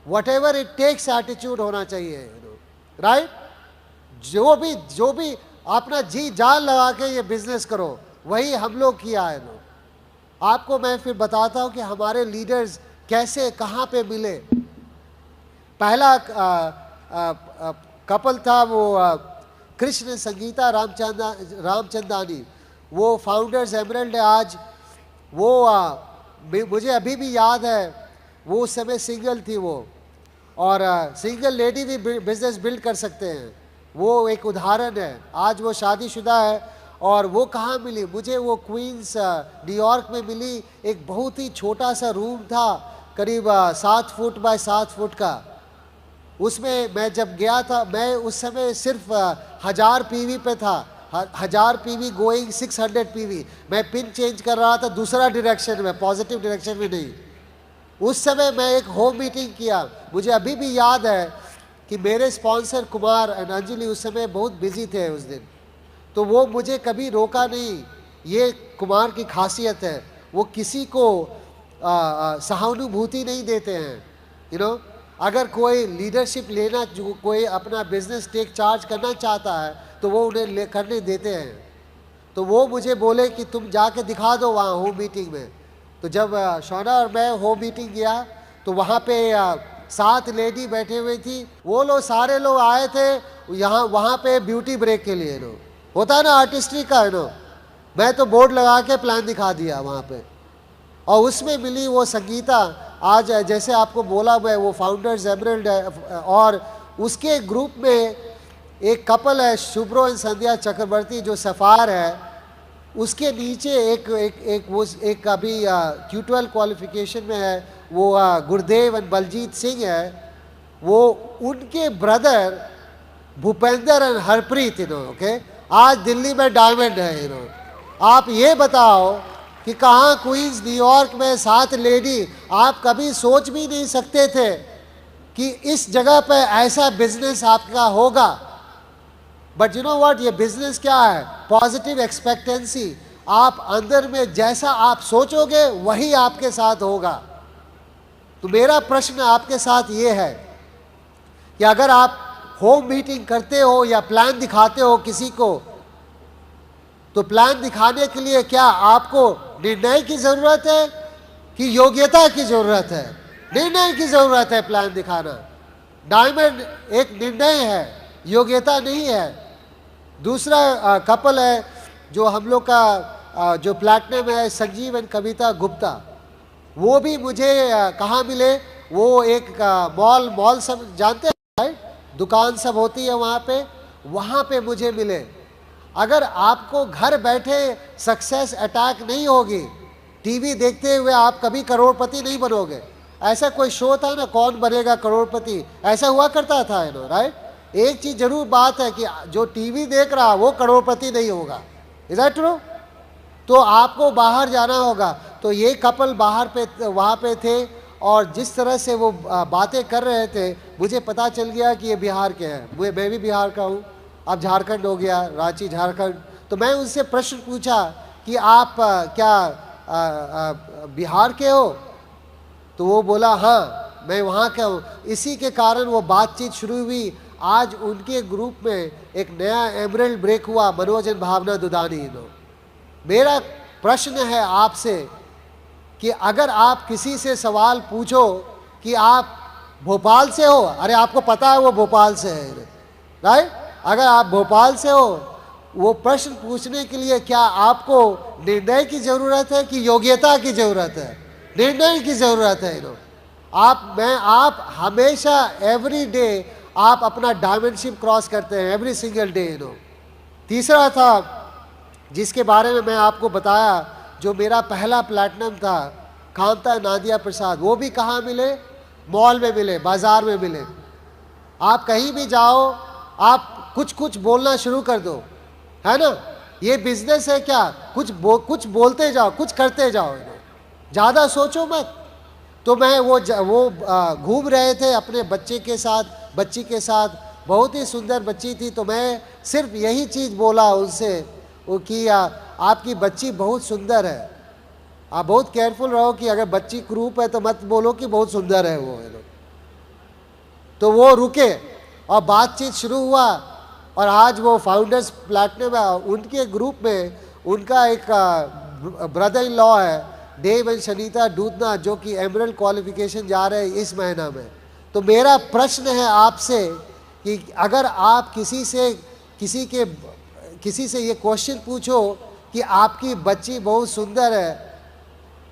whatever it takes attitude होना चाहिए, राइट। जो भी अपना जी जान लगा के ये बिजनेस करो, वही हम लोग किया है। आपको मैं फिर बताता हूँ कि हमारे लीडर्स कैसे कहाँ पे मिले। पहला कपल था वो कृष्ण संगीता रामचंदानी, वो फाउंडर्स एमरल्ड है आज। वो मुझे अभी भी याद है, वो उस समय सिंगल थी वो, और सिंगल लेडी भी बिजनेस बिल्ड कर सकते हैं, वो एक उदाहरण है। आज वो शादीशुदा है। और वो कहाँ मिली मुझे? वो क्वींस न्यूयॉर्क में मिली। एक बहुत ही छोटा सा रूम था, करीब 7 फुट बाय 7 फुट का। उसमें मैं जब गया था, मैं उस समय सिर्फ 1000 पीवी पे था, 1000 पीवी गोइंग 600 पीवी। मैं पिन चेंज कर रहा था दूसरा डायरेक्शन में, पॉजिटिव डायरेक्शन में नहीं। उस समय मैं एक होम मीटिंग किया। मुझे अभी भी याद है कि मेरे स्पॉन्सर कुमार एंड अंजलि उस समय बहुत बिजी थे उस दिन, तो वो मुझे कभी रोका नहीं। ये कुमार की खासियत है, वो किसी को सहानुभूति नहीं देते हैं। यू नो, अगर कोई लीडरशिप लेना, जो कोई अपना बिजनेस टेक चार्ज करना चाहता है, तो वो उन्हें करने देते हैं। तो वो मुझे बोले कि तुम जाके दिखा दो वहाँ होम मीटिंग में। तो जब शौना और मैं होम मीटिंग गया, तो वहाँ पे 7 लेडी बैठे हुई थी। वो लोग सारे लोग आए थे यहाँ वहाँ पे ब्यूटी ब्रेक के लिए। नो होता है ना आर्टिस्ट्री का, नो मैं तो बोर्ड लगा के प्लान दिखा दिया वहाँ पे। और उसमें मिली वो संगीता। आज जैसे आपको बोला मैं, वो फाउंडर्स एमरल्ड है, और उसके ग्रुप में एक कपल है शुभ्रो एंड संध्या चक्रवर्ती, जो सफ़ार है। उसके नीचे एक अभी Q12 क्वालिफिकेशन में है, वो गुरदेव एंड बलजीत सिंह है। वो उनके brother Bhupendra and Harpreet, okay, आज दिल्ली में डायमंड है। आप ये बताओ कि कहाँ क्वींस न्यूयॉर्क में 7 लेडी, आप कभी सोच भी नहीं सकते थे कि इस जगह पे ऐसा बिजनेस आपका होगा। बट यू नो व्हाट, ये बिजनेस क्या है? Positive expectancy. आप अंदर में जैसा आप सोचोगे वही आपके साथ होगा। तो मेरा प्रश्न आपके साथ ये है कि अगर आप होम मीटिंग करते हो या प्लान दिखाते हो किसी को, तो प्लान दिखाने के लिए क्या आपको निर्णय की जरूरत है कि योग्यता की जरूरत है? निर्णय की जरूरत है प्लान दिखाना। डायमंड एक निर्णय है, योग्यता नहीं है। दूसरा कपल है जो हम लोग का जो प्लैटिनम है, संजीव एंड कविता गुप्ता। वो भी मुझे कहाँ मिले? वो एक मॉल सब जानते हैं, राइट? दुकान सब होती है वहाँ पे मुझे मिले। अगर आपको घर बैठे सक्सेस अटैक नहीं होगी, टीवी देखते हुए आप कभी करोड़पति नहीं बनोगे। ऐसा कोई शो था ना, कौन बनेगा करोड़पति, ऐसा हुआ करता था, राइट? एक चीज जरूर बात है कि जो टीवी देख रहा वो करोड़पति नहीं होगा। Is that true? तो आपको बाहर जाना होगा। तो ये कपल बाहर पे वहाँ पे थे, और जिस तरह से वो बातें कर रहे थे, मुझे पता चल गया कि ये बिहार के हैं। मैं भी बिहार का हूँ, अब झारखंड हो गया, रांची झारखंड। तो मैं उनसे प्रश्न पूछा कि आप क्या बिहार के हो? तो वो बोला हाँ मैं वहाँ का हूँ। इसी के कारण वो बातचीत शुरू हुई। आज उनके ग्रुप में एक नया एमरल्ड ब्रेक हुआ, मनोज एंड भावना दुदानी। मेरा प्रश्न है आपसे कि अगर आप किसी से सवाल पूछो कि आप भोपाल से हो, अरे आपको पता है वो भोपाल से है, राइट? अगर आप भोपाल से हो, वो प्रश्न पूछने के लिए क्या आपको निर्णय की ज़रूरत है कि योग्यता की ज़रूरत है? निर्णय की ज़रूरत है। आप हमेशा एवरी डे आप अपना डायमेंडशिप क्रॉस करते हैं, एवरी सिंगल डे। तीसरा था जिसके बारे में मैं आपको बताया, जो मेरा पहला प्लैटिनम था, कांता नादिया प्रसाद। वो भी कहाँ मिले? मॉल में मिले, बाजार में मिले। आप कहीं भी जाओ, आप कुछ बोलना शुरू कर दो, है ना? ये बिजनेस है क्या? कुछ बोलते जाओ, कुछ करते जाओ, ज़्यादा सोचो मत। तो मैं वो घूम रहे थे अपने बच्ची के साथ, बहुत ही सुंदर बच्ची थी। तो मैं सिर्फ यही चीज़ बोला उनसे, वो कि आपकी बच्ची बहुत सुंदर है, आप बहुत केयरफुल रहो कि अगर बच्ची क्रूप है तो मत बोलो कि बहुत सुंदर है वो, तो वो रुके और बातचीत शुरू हुआ। और आज वो फाउंडर्स प्लैटिनम है, उनके ग्रुप में उनका एक ब्रदर इन लॉ है देव एंड शनीता दूधना, जो कि एमरल्ड क्वालिफिकेशन जा रहे हैं इस महीना में। तो मेरा प्रश्न है आपसे कि अगर आप किसी से ये क्वेश्चन पूछो कि आपकी बच्ची बहुत सुंदर है,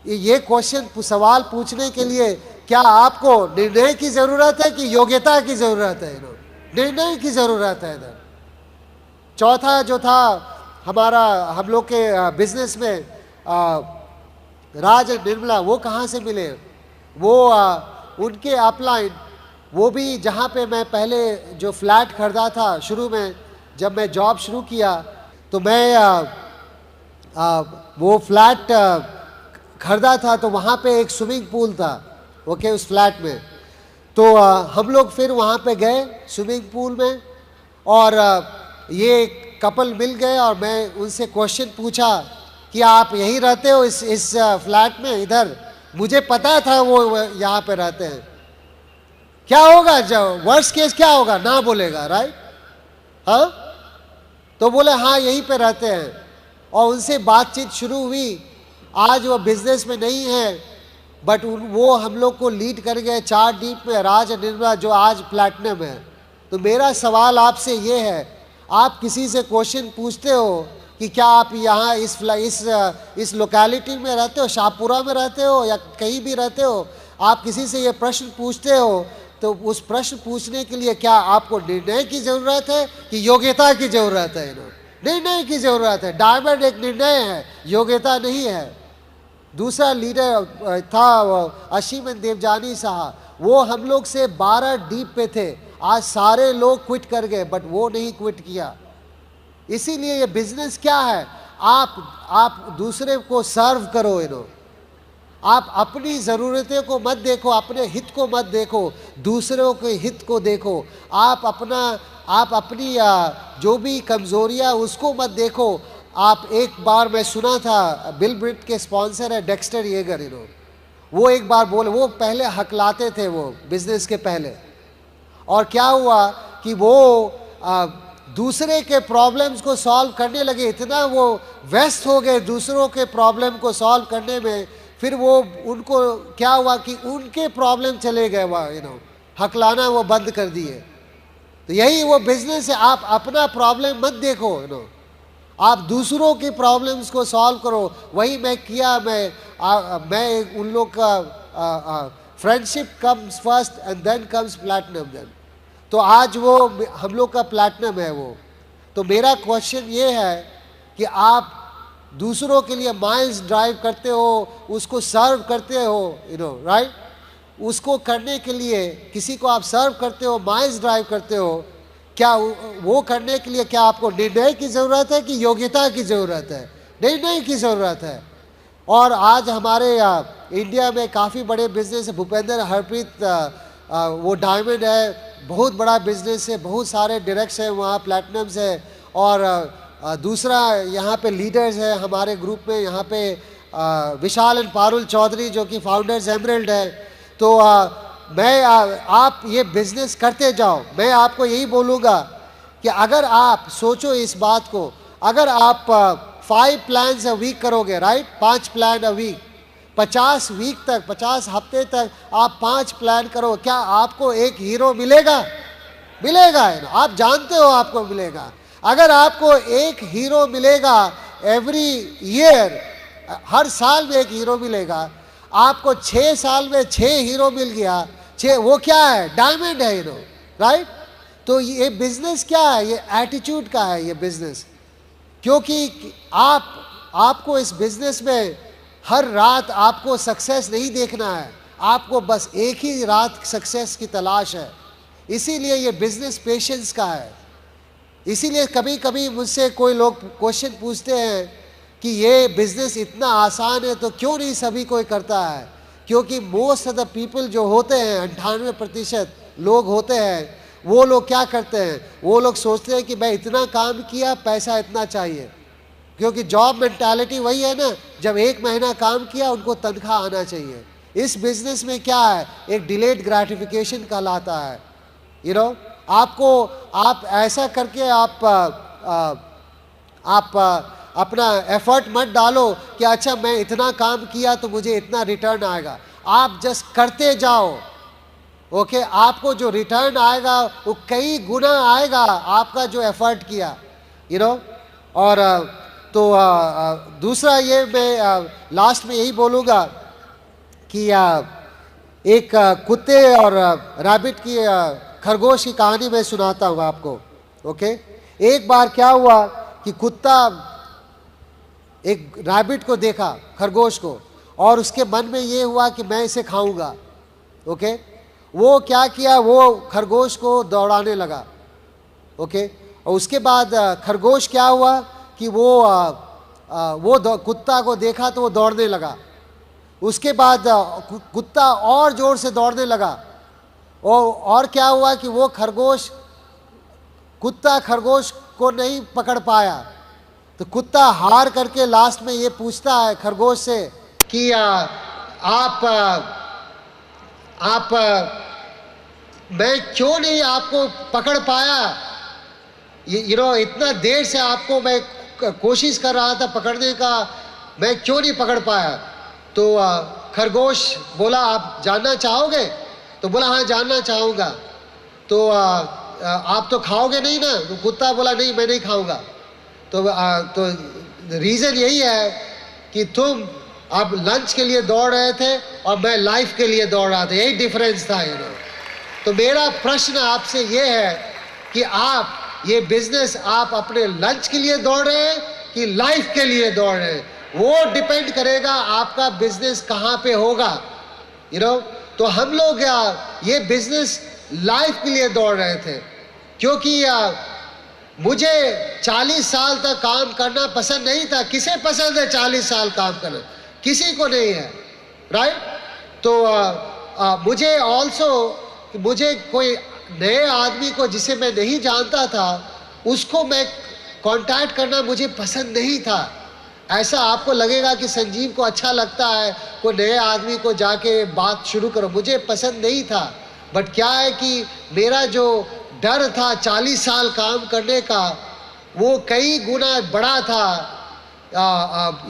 ये क्वेश्चन सवाल पूछने के लिए क्या आपको निर्णय की जरूरत है कि योग्यता की जरूरत है? निर्णय की जरूरत है इधर। चौथा जो था हमारा, हम लोग के बिजनेस में राज और निर्मला, वो कहाँ से मिले? वो उनके अपलाइन, वो भी जहाँ पे मैं पहले जो फ्लैट खरीदा था शुरू में, जब मैं जॉब शुरू किया तो मैं वो फ्लैट खरीदा था, तो वहाँ पे एक स्विमिंग पूल था, ओके, उस फ्लैट में। तो हम लोग फिर वहाँ पे गए स्विमिंग पूल में, और ये कपल मिल गए और मैं उनसे क्वेश्चन पूछा कि आप यहीं रहते हो इस फ्लैट में? इधर मुझे पता था वो यहाँ पे रहते हैं। क्या होगा जब वर्स्ट केस, क्या होगा? ना बोलेगा, राइट? हाँ, तो बोले हाँ यहीं पे रहते हैं, और उनसे बातचीत शुरू हुई। आज वो बिजनेस में नहीं है, बट वो हम लोग को लीड कर गए 4 डीप में, राज और निर्मला, जो आज प्लैटिनम है। तो मेरा सवाल आपसे ये है, आप किसी से क्वेश्चन पूछते हो कि क्या आप यहाँ इस लोकेलिटी में रहते हो, शाहपुरा में रहते हो या कहीं भी रहते हो, आप किसी से ये प्रश्न पूछते हो, तो उस प्रश्न पूछने के लिए क्या आपको निर्णय की ज़रूरत है कि योग्यता की ज़रूरत है? निर्णय की ज़रूरत है। डायमंड एक निर्णय है, योग्यता नहीं है। दूसरा लीडर था अशीमन देवजानी साहब, वो हम लोग से 12 डीप पे थे। आज सारे लोग क्विट कर गए, बट वो नहीं क्विट किया। इसीलिए ये बिजनेस क्या है, आप दूसरे को सर्व करो। आप अपनी ज़रूरतें को मत देखो, अपने हित को मत देखो, दूसरों के हित को देखो। आप अपनी जो भी कमज़ोरियाँ उसको मत देखो। आप एक बार मैं सुना था, बिल ब्रिट के स्पॉन्सर है डेक्स्टर येगर, वो एक बार बोले, वो पहले हकलाते थे वो बिजनेस के पहले, और क्या हुआ कि वो दूसरे के प्रॉब्लम्स को सॉल्व करने लगे, इतना वो व्यस्त हो गए दूसरों के प्रॉब्लम को सॉल्व करने में, फिर वो उनको क्या हुआ कि उनके प्रॉब्लम चले गए, वह हकलाना वो बंद कर दिए। तो यही वो बिजनेस है, आप अपना प्रॉब्लम मत देखो, आप दूसरों की प्रॉब्लम्स को सॉल्व करो। वही मैं किया। मैं उन लोग का friendship comes first and then comes platinum then. तो आज वो हम लोग का प्लैटिनम है वो। तो मेरा क्वेश्चन ये है कि आप दूसरों के लिए माइल्स ड्राइव करते हो, उसको सर्व करते हो, राइट? उसको करने के लिए किसी को आप सर्व करते हो, माइल्स ड्राइव करते हो, क्या वो करने के लिए क्या आपको निर्णय की ज़रूरत है कि योग्यता की ज़रूरत है? निर्णय की ज़रूरत है। और आज हमारे इंडिया में काफ़ी बड़े बिजनेस है। भूपेंद्र हरप्रीत, वो डायमंड है, बहुत बड़ा बिजनेस है, बहुत सारे डायरेक्ट्स हैं वहाँ, प्लैटिनम्स है। और दूसरा यहाँ पे लीडर्स है हमारे ग्रुप में, यहाँ पे विशाल एंड पारुल चौधरी जो कि फाउंडर्स एमरल्ड है। तो आप ये बिजनेस करते जाओ। मैं आपको यही बोलूँगा कि अगर आप सोचो इस बात को, अगर आप 5 प्लान्स अ वीक करोगे, right, 5 plan a week, 50 week तक, 50 हफ्ते तक आप 5 प्लान करो, क्या आपको एक हीरो मिलेगा? मिलेगा, आप जानते हो आपको मिलेगा। अगर आपको एक हीरो मिलेगा एवरी ईयर, हर साल में एक हीरो मिलेगा, आपको 6 साल में 6 हीरो मिल गया, 6, वो क्या है? डायमंड है हीरो, राइट? तो ये बिजनेस क्या है? ये एटीट्यूड का है ये बिजनेस। क्योंकि आपको इस बिजनेस में हर रात आपको सक्सेस नहीं देखना है, आपको बस एक ही रात सक्सेस की तलाश है। इसीलिए ये बिजनेस पेशेंस का है। इसीलिए कभी कभी मुझसे कोई लोग क्वेश्चन पूछते हैं कि ये बिजनेस इतना आसान है तो क्यों नहीं सभी कोई करता है? क्योंकि मोस्ट ऑफ द पीपल जो होते हैं, 98% लोग होते हैं, वो लोग क्या करते हैं? वो लोग सोचते हैं कि मैं इतना काम किया, पैसा इतना चाहिए, क्योंकि जॉब मेंटालिटी वही है ना, जब 1 महीना काम किया उनको तनख्वाह आना चाहिए। इस बिजनेस में क्या है, एक डिलेड ग्रेटिफिकेशन कहलाता है। यू नो, आपको आप ऐसा करके आप अपना एफर्ट मत डालो कि अच्छा मैं इतना काम किया तो मुझे इतना रिटर्न आएगा। आप जस्ट करते जाओ, ओके, आपको जो रिटर्न आएगा वो कई गुना आएगा आपका जो एफर्ट किया, यू नो। और तो दूसरा ये मैं लास्ट में यही बोलूँगा कि एक कुत्ते और रैबिट की खरगोश की कहानी मैं सुनाता हूँ आपको, ओके। एक बार क्या हुआ कि कुत्ता एक रैबिट को देखा, खरगोश को, और उसके मन में ये हुआ कि मैं इसे खाऊंगा, ओके। वो क्या किया, वो खरगोश को दौड़ाने लगा, ओके। और उसके बाद खरगोश क्या हुआ कि वो कुत्ता को देखा तो वो दौड़ने लगा। उसके बाद कुत्ता और जोर से दौड़ने लगा, और क्या हुआ कि वो कुत्ता खरगोश को नहीं पकड़ पाया। तो कुत्ता हार करके लास्ट में ये पूछता है खरगोश से कि मैं क्यों नहीं आपको पकड़ पाया, यू नो, इतना देर से आपको मैं कोशिश कर रहा था पकड़ने का, मैं क्यों नहीं पकड़ पाया। तो खरगोश बोला आप जानना चाहोगे, तो बोला हाँ जानना चाहूँगा। तो आप तो खाओगे नहीं ना, तो कुत्ता बोला नहीं मैं नहीं खाऊंगा। तो रीज़न यही है कि तुम अब लंच के लिए दौड़ रहे थे और मैं लाइफ के लिए दौड़ रहा था, यही डिफरेंस था, यू नो। तो मेरा प्रश्न आपसे ये है कि आप ये बिजनेस आप अपने लंच के लिए दौड़ रहे हैं कि लाइफ के लिए दौड़ रहे हैं, वो डिपेंड करेगा आपका बिजनेस कहाँ पे होगा, यू नो। तो हम लोग ये बिजनेस लाइफ के लिए दौड़ रहे थे, क्योंकि मुझे 40 साल तक काम करना पसंद नहीं था। किसे पसंद है 40 साल काम करना? किसी को नहीं है, राइट। तो मुझे कोई नए आदमी को जिसे मैं नहीं जानता था उसको मैं कांटेक्ट करना मुझे पसंद नहीं था। ऐसा आपको लगेगा कि संजीव को अच्छा लगता है कोई नए आदमी को जाके बात शुरू करो, मुझे पसंद नहीं था। बट क्या है कि मेरा जो डर था 40 साल काम करने का वो कई गुना बड़ा था,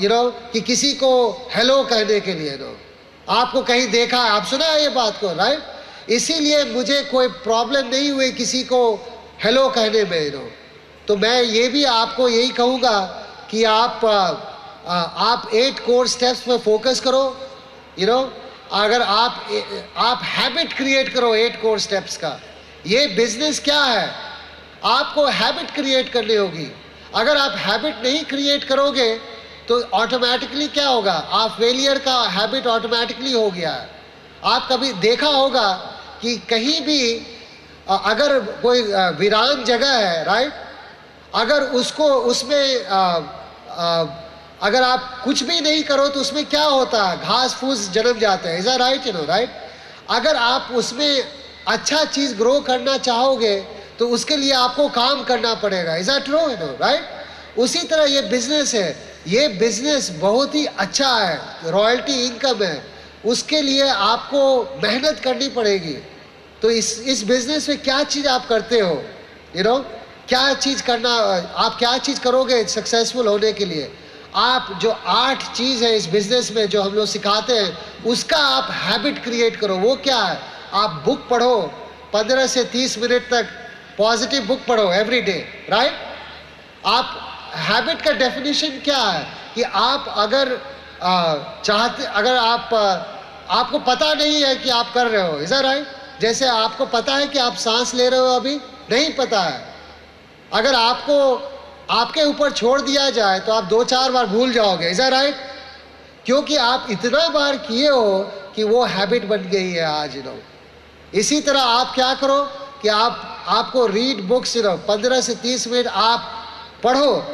यू नो, कि किसी को हेलो कहने के लिए। नो, आपको कहीं देखा, आप सुना है ये बात को, राइट। इसीलिए मुझे कोई प्रॉब्लम नहीं हुई किसी को हेलो कहने में, नो। तो मैं ये भी आपको यही कहूँगा कि आप 8 कोर स्टेप्स पे फोकस करो, यू नो। अगर आप हैबिट क्रिएट करो 8 कोर स्टेप्स का। ये बिजनेस क्या है, आपको हैबिट क्रिएट करनी होगी। अगर आप हैबिट नहीं क्रिएट करोगे तो ऑटोमेटिकली क्या होगा, आप फेलियर का हैबिट ऑटोमेटिकली हो गया है। आप कभी देखा होगा कि कहीं भी अगर कोई वीरान जगह है, राइट, अगर उसमें अगर आप कुछ भी नहीं करो तो उसमें क्या होता है, घास फूस जन्म जाते हैं, is that right, you know, right. अगर आप उसमें अच्छा चीज़ ग्रो करना चाहोगे तो उसके लिए आपको काम करना पड़ेगा, is that true, you know, right. उसी तरह ये बिजनेस है, ये बिजनेस बहुत ही अच्छा है, रॉयल्टी इनकम है, उसके लिए आपको मेहनत करनी पड़ेगी। तो इस बिजनेस में क्या चीज़ आप करते हो, यू नो, क्या चीज़ करना, आप क्या चीज़ करोगे सक्सेसफुल होने के लिए। आप जो 8 चीज़ है इस बिजनेस में जो हम लोग सिखाते हैं उसका आप हैबिट क्रिएट करो। वो क्या है, आप बुक पढ़ो 15 से 30 मिनट तक, पॉजिटिव बुक पढ़ो एवरी डे, राइट। आप हैबिट का डेफिनेशन क्या है कि आप अगर अगर आपको पता नहीं है कि आप कर रहे हो, इज दैट राइट। जैसे आपको पता है कि आप सांस ले रहे हो, अभी नहीं पता है। अगर आपके ऊपर छोड़ दिया जाए तो आप 2-4 बार भूल जाओगे, इज दैट राइट, क्योंकि आप इतना बार किए हो कि वो हैबिट बन गई है आज, यू नो। इसी तरह आप क्या करो कि आपको रीड बुक्स, यू नो, 15 से 30 मिनट आप पढ़ो।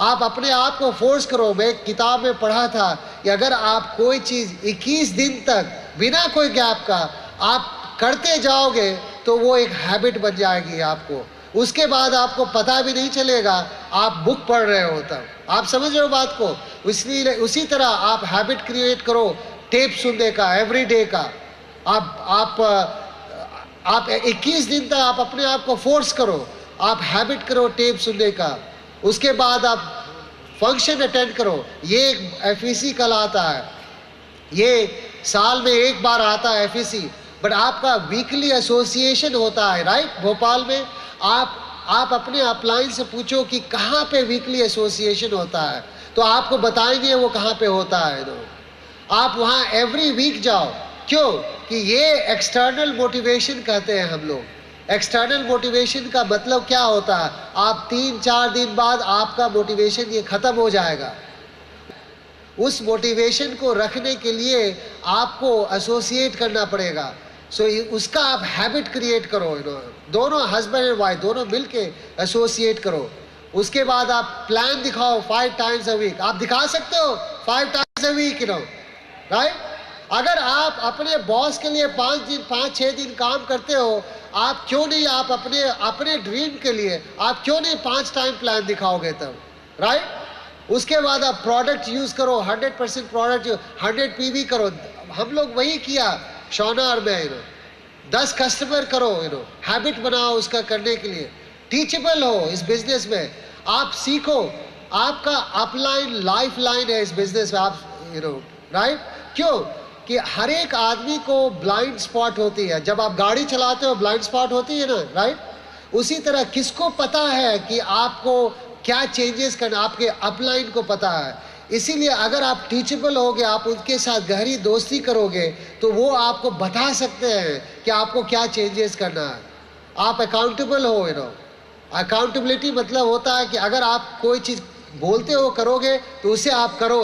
आप अपने आप को फोर्स करो। मैं एक किताब में पढ़ा था कि अगर आप कोई चीज़ 21 दिन तक बिना कोई गैप का आप करते जाओगे तो वो एक हैबिट बन जाएगी आपको। उसके बाद आपको पता भी नहीं चलेगा आप बुक पढ़ रहे हो तब। आप समझ रहे हो बात को? इसलिए उसी तरह आप हैबिट क्रिएट करो टेप सुनने का, एवरी डे का। आप 21 दिन तक आप अपने आप को फोर्स करो, आप हैबिट करो टेप सुनने का। उसके बाद आप फंक्शन अटेंड करो। ये FEC कहलाता है, ये साल में एक बार आता है FEC, बट आपका वीकली एसोसिएशन होता है, राइट? भोपाल में आप अपने अपलाइन से पूछो कि कहाँ पे वीकली एसोसिएशन होता है, तो आपको बताएंगे वो कहाँ पे होता है। आप वहाँ एवरी वीक जाओ। क्यों? कि ये एक्सटर्नल मोटिवेशन कहते हैं हम लोग। एक्सटर्नल मोटिवेशन का मतलब क्या होता है? आप 3-4 दिन बाद आपका मोटिवेशन ये खत्म हो जाएगा। उस मोटिवेशन को रखने के लिए आपको एसोसिएट करना पड़ेगा। सो उसका आप हैबिट क्रिएट करो। दोनों हस्बैंड एंड वाइफ दोनों मिलके एसोसिएट करो। उसके बाद आप प्लान दिखाओ 5 टाइम्स अ वीक। आप दिखा सकते हो 5 टाइम्स अ वीक, राइट? अगर आप अपने बॉस के लिए 5-6 दिन काम करते हो, आप क्यों नहीं आप अपने ड्रीम के लिए आप क्यों नहीं 5 टाइम प्लान दिखाओगे तब, राइट? उसके बाद आप प्रोडक्ट यूज करो, 100% प्रोडक्ट 100 PV करो। हम लोग वही किया शौना और मैं। 10 कस्टमर करो, हैबिट बनाओ उसका करने के लिए। टीचेबल हो इस बिजनेस में, आप सीखो। आपका अपलाइन लाइफ लाइन है इस बिजनेस में। आप राइट? क्यों? कि हर एक आदमी को ब्लाइंड स्पॉट होती है। जब आप गाड़ी चलाते हो ब्लाइंड स्पॉट होती है ना, राइट? उसी तरह किसको पता है कि आपको क्या चेंजेस करना, आपके अपलाइन को पता है। इसीलिए अगर आप टीचेबल होगे, आप उनके साथ गहरी दोस्ती करोगे, तो वो आपको बता सकते हैं कि आपको क्या चेंजेस करना है। आप अकाउंटेबल हो। अकाउंटेबिलिटी मतलब होता है कि अगर आप कोई चीज़ बोलते हो करोगे तो उसे आप करो।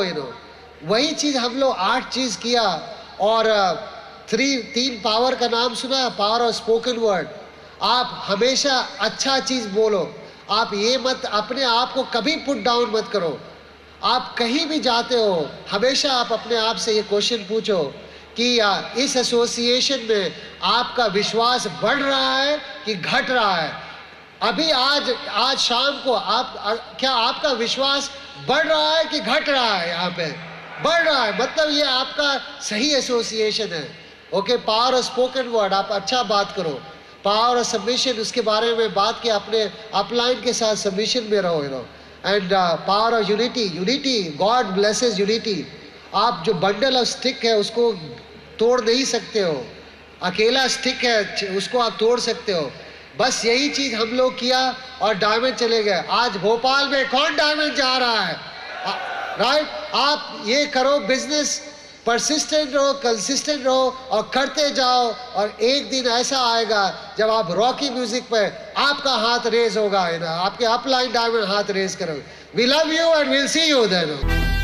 वही चीज़ हम लोग 8 चीज़ किया। और 3 पावर का नाम सुना है, पावर ऑफ स्पोकन वर्ड। आप हमेशा अच्छा चीज़ बोलो। आप ये मत अपने आप को कभी पुट डाउन मत करो। आप कहीं भी जाते हो हमेशा आप अपने आप से ये क्वेश्चन पूछो कि इस एसोसिएशन में आपका विश्वास बढ़ रहा है कि घट रहा है। अभी आज शाम को क्या आपका विश्वास बढ़ रहा है कि घट रहा है? यहाँ पे बढ़ रहा है, मतलब ये आपका सही एसोसिएशन है। Okay, power of spoken word, आप अच्छा बात करो। पावर ऑफ सबमिशन, उसके बारे में बात किया, अपने अपलाइन के साथ सबमिशन में रहो। And power of unity, God blesses unity. आप जो बंडल ऑफ स्टिक है उसको तोड़ नहीं सकते हो। अकेला स्टिक है उसको आप तोड़ सकते हो। बस यही चीज़ हम लोग किया और डायमंड चले गए। आज भोपाल में कौन डायमंड जा रहा है, राइट? आप ये करो, बिजनेस परसिस्टेंट रहो, कंसिस्टेंट रहो और करते जाओ। और एक दिन ऐसा आएगा जब आप रॉकी म्यूजिक पे आपका हाथ रेज होगा, आपके अपलाइन डायमंड हाथ रेज करोगे। We love you and will see you then.